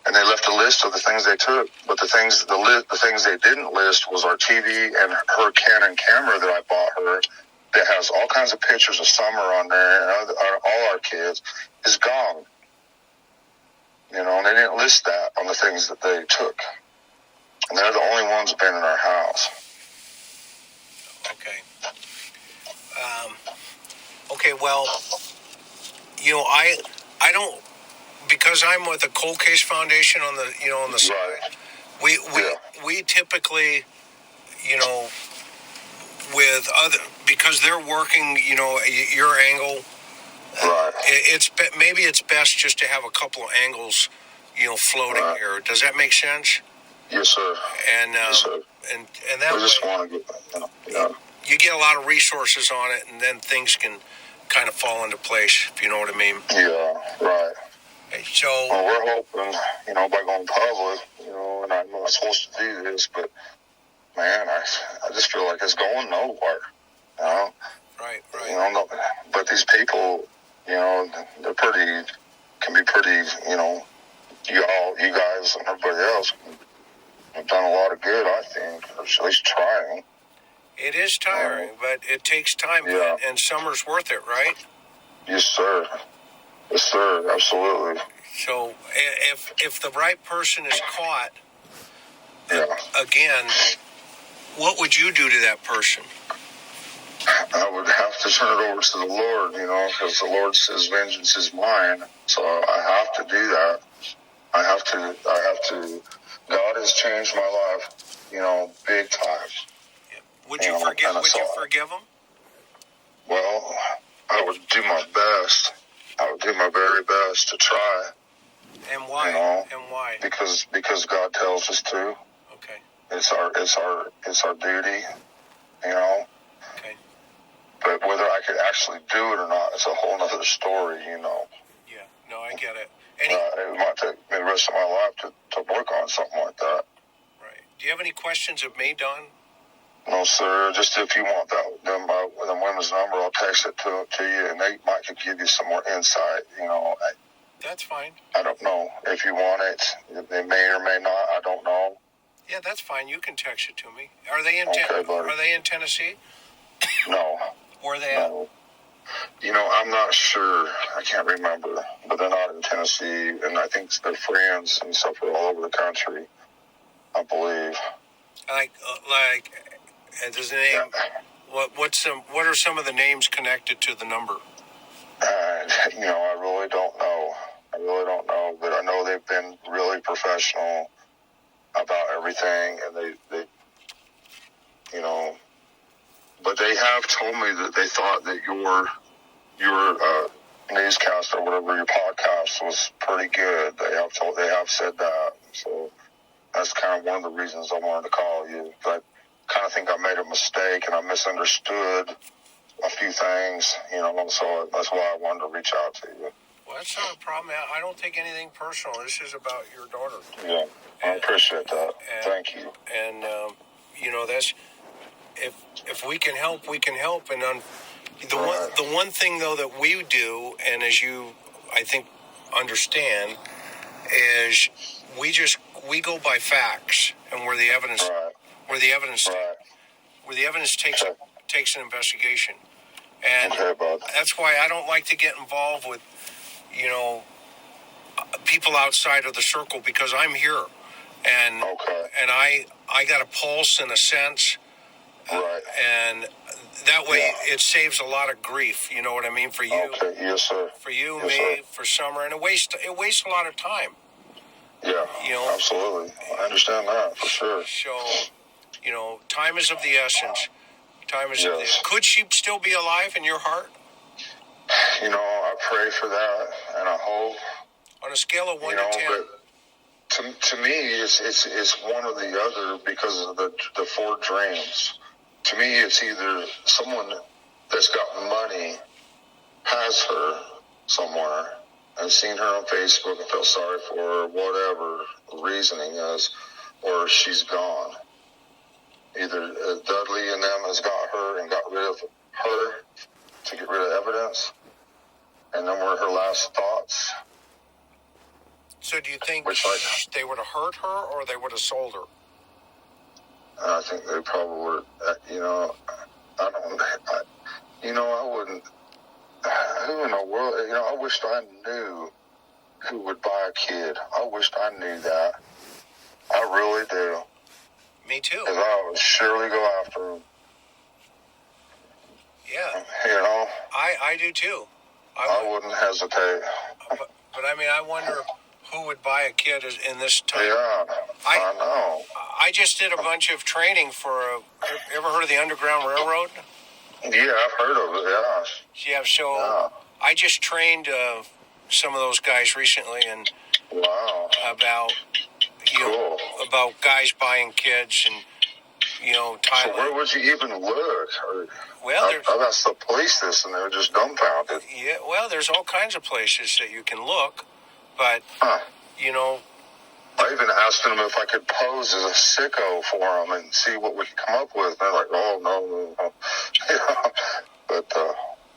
and they left a list of the things they took. But the things they didn't list was our TV and her Canon camera that I bought her, that has all kinds of pictures of Summer on there, and all our kids, is gone. And they didn't list that on the things that they took. And they're the only ones been in our house. Okay. Okay, well, I don't, because I'm with the Cold Case Foundation on the side, we typically, with because they're working, your angle, maybe it's best just to have a couple of angles, floating here. Does that make sense? Yes, sir. And yes, sir. And that we just want to get, you get a lot of resources on it, and then things can kind of fall into place, if you know what I mean. Yeah, right. Okay, so we're hoping, by going public, and I'm not supposed to do this, but man, I just feel like it's going nowhere. Right. But these people, they're can be pretty, you guys and everybody else have done a lot of good, I think, or at least trying. It is tiring, but it takes time, and summer's worth it, right? Yes, sir. Yes, sir. Absolutely. So if the right person is caught, again, what would you do to that person? I would have to turn it over to the Lord, because the Lord says vengeance is mine. So I have to do that. I have to. God has changed my life, big time. Would you forgive him? Well, I would do my best. I would do my very best to try. And why? And why? Because God tells us to. Okay. It's our duty, Okay. But whether I could actually do it or not, it's a whole other story, Yeah. No, I get it. It might take me the rest of my life to work on something like that. Right. Do you have any questions of me, Don? No, sir. Just if you want the women's number, I'll text it to you, and they might could give you some more insight. That's fine. I don't know if you want it. They may or may not. I don't know. Yeah, that's fine. You can text it to me. Are they in buddy. Are they in Tennessee? No. Where are they no. I'm not sure. I can't remember, but they're not in Tennessee, and I think their friends and stuff are all over the country, I believe. And does the name? Yeah. What are some of the names connected to the number? I really don't know. But I know they've been really professional about everything, and they but they have told me that they thought that your newscast or whatever, your podcast was pretty good. They have said that. So that's kind of one of the reasons I wanted to call you. But I kind of think I made a mistake and I misunderstood a few things, so that's why I wanted to reach out to you. Well, that's not a problem. I don't take anything personal. This is about your daughter. Yeah, I appreciate that. Thank you. And, that's, if we can help, we can help. And the one thing, though, that we do, and as you, I think, understand, is we go by facts and where the evidence, where the evidence takes an investigation. And that's why I don't like to get involved with, people outside of the circle, because I'm here, and I got a pulse in a sense, and that way it saves a lot of grief. You know what I mean? For you, yes, sir. For you, me, for Summer, and it wastes a lot of time. Yeah, absolutely. I understand that for sure. So, time is of the essence. Could she still be alive in your heart? I pray for that, and I hope. On a scale of 1 to 10. To me, it's one or the other because of the four dreams. To me, it's either someone that's got money has her somewhere and seen her on Facebook and felt sorry for her, whatever the reasoning is, or she's gone. Either Dudley and them has got her and got rid of her to get rid of evidence, and then were her last thoughts. So do you think they would have hurt her or they would have sold her? I think they probably would. I wouldn't. Who in the world? I wished I knew who would buy a kid. I wished I knew that. I really do. Me too. Because I would surely go after him. Yeah. I do too. I wouldn't hesitate. But I wonder who would buy a kid in this time. Yeah, I know. I just did a bunch of training for ever heard of the Underground Railroad? Yeah, I've heard of it, yeah. Yeah, so I just trained some of those guys recently, and about about guys buying kids, and Thailand. So where would you even look? Well, that's the police this, and they're just dumbfounded. Yeah, well, there's all kinds of places that you can look, but I even asked them if I could pose as a sicko for them and see what we could come up with. And they're like, "Oh no." But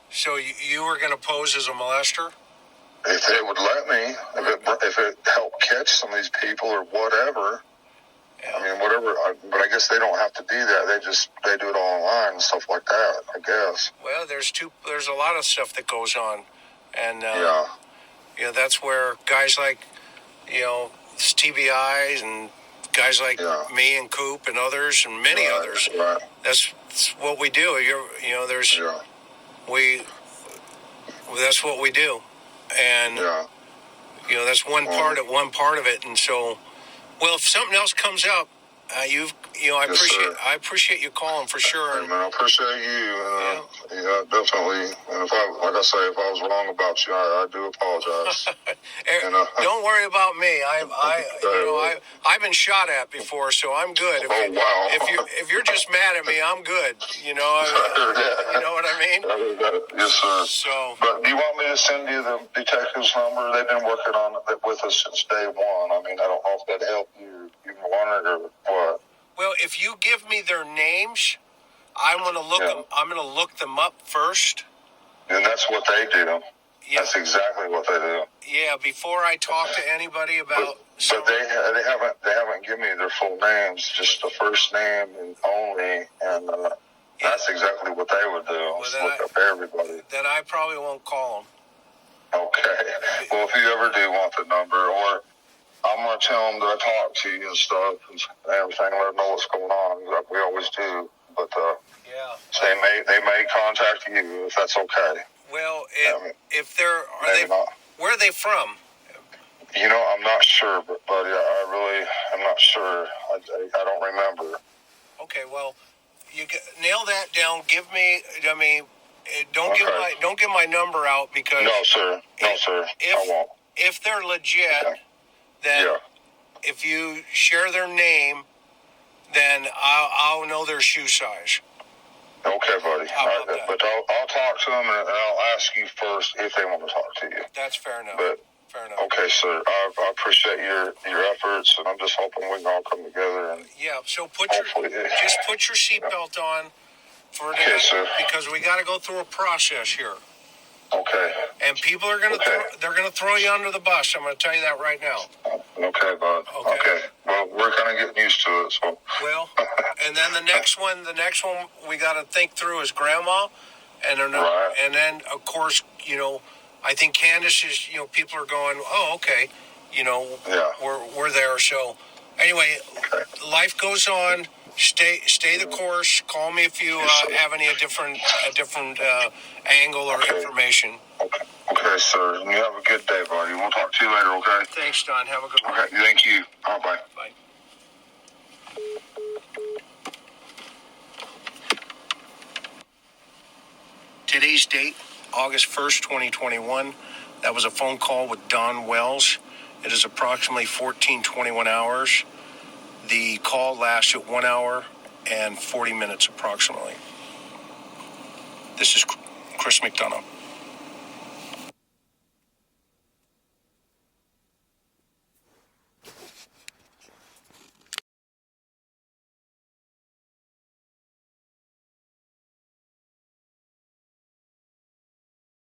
so you were going to pose as a molester? If they would let me, if it helped catch some of these people or whatever. Yeah. I mean, whatever. But I guess they don't have to do that. They do it all online and stuff like that, I guess. Well, there's a lot of stuff that goes on, and that's where guys like TBIs and guys like me and Coop and others and many others. Right. That's what we do. That's what we do, and that's one part of it. And so, well, if something else comes up, I appreciate you calling for sure. Hey, man, I appreciate you. Definitely. And if I was wrong about you, I do apologize. Don't worry about me. I've been shot at before, so I'm good. Wow. If you're just mad at me, I'm good. You know what I mean? Yes, sir. So, but do you want me to send you the detective's number? They've been working on it with us since day one. I mean, I don't know if that'd help you. You want it or what? Well, if you give me their names, I'm going to look them up first. And that's what they do. Yeah. That's exactly what they do. Yeah, before I talk to anybody about. But they haven't given me their full names, just the first name and only. And That's exactly what they would do. Look up everybody. Then I probably won't call them. Okay. Well, if you ever do want the number, or I'm going to tell them that I talked to you and stuff and everything, let them know what's going on, like we always do. But so they may contact you if that's okay. Well, if they're where are they from? You know, I'm not sure, but buddy, I'm not sure. I don't remember. Okay, well, you nail that down. Give me. I mean, don't give my number out because no, sir. I won't. If they're legit, then if you share their name, then I'll know their shoe size. Okay, buddy. How about that? But I'll talk to them and I'll ask you first if they want to talk to you. That's fair enough. Fair enough. Okay, sir. I appreciate your efforts, and I'm just hoping we can all come together. And so just put your seatbelt on for today, sir. Because we got to go through a process here. Okay. And people are going to throw you under the bus. I'm going to tell you that right now. Okay, bud. Okay. Well, we're kind of getting used to it. So. Well, and then the next one we got to think through is grandma, and then of course I think Candus is people are going, oh, okay, we're there. So anyway, life goes on. Stay the course. Call me if you have a different angle or information. Okay, sir. You have a good day, buddy. We'll talk to you later, okay? Thanks, Don. Have a good one. Okay, thank you. Bye. Bye. Today's date, August 1st, 2021. That was a phone call with Don Wells. It is approximately 14:21 hours. The call lasted 1 hour and 40 minutes approximately. This is Chris McDonough.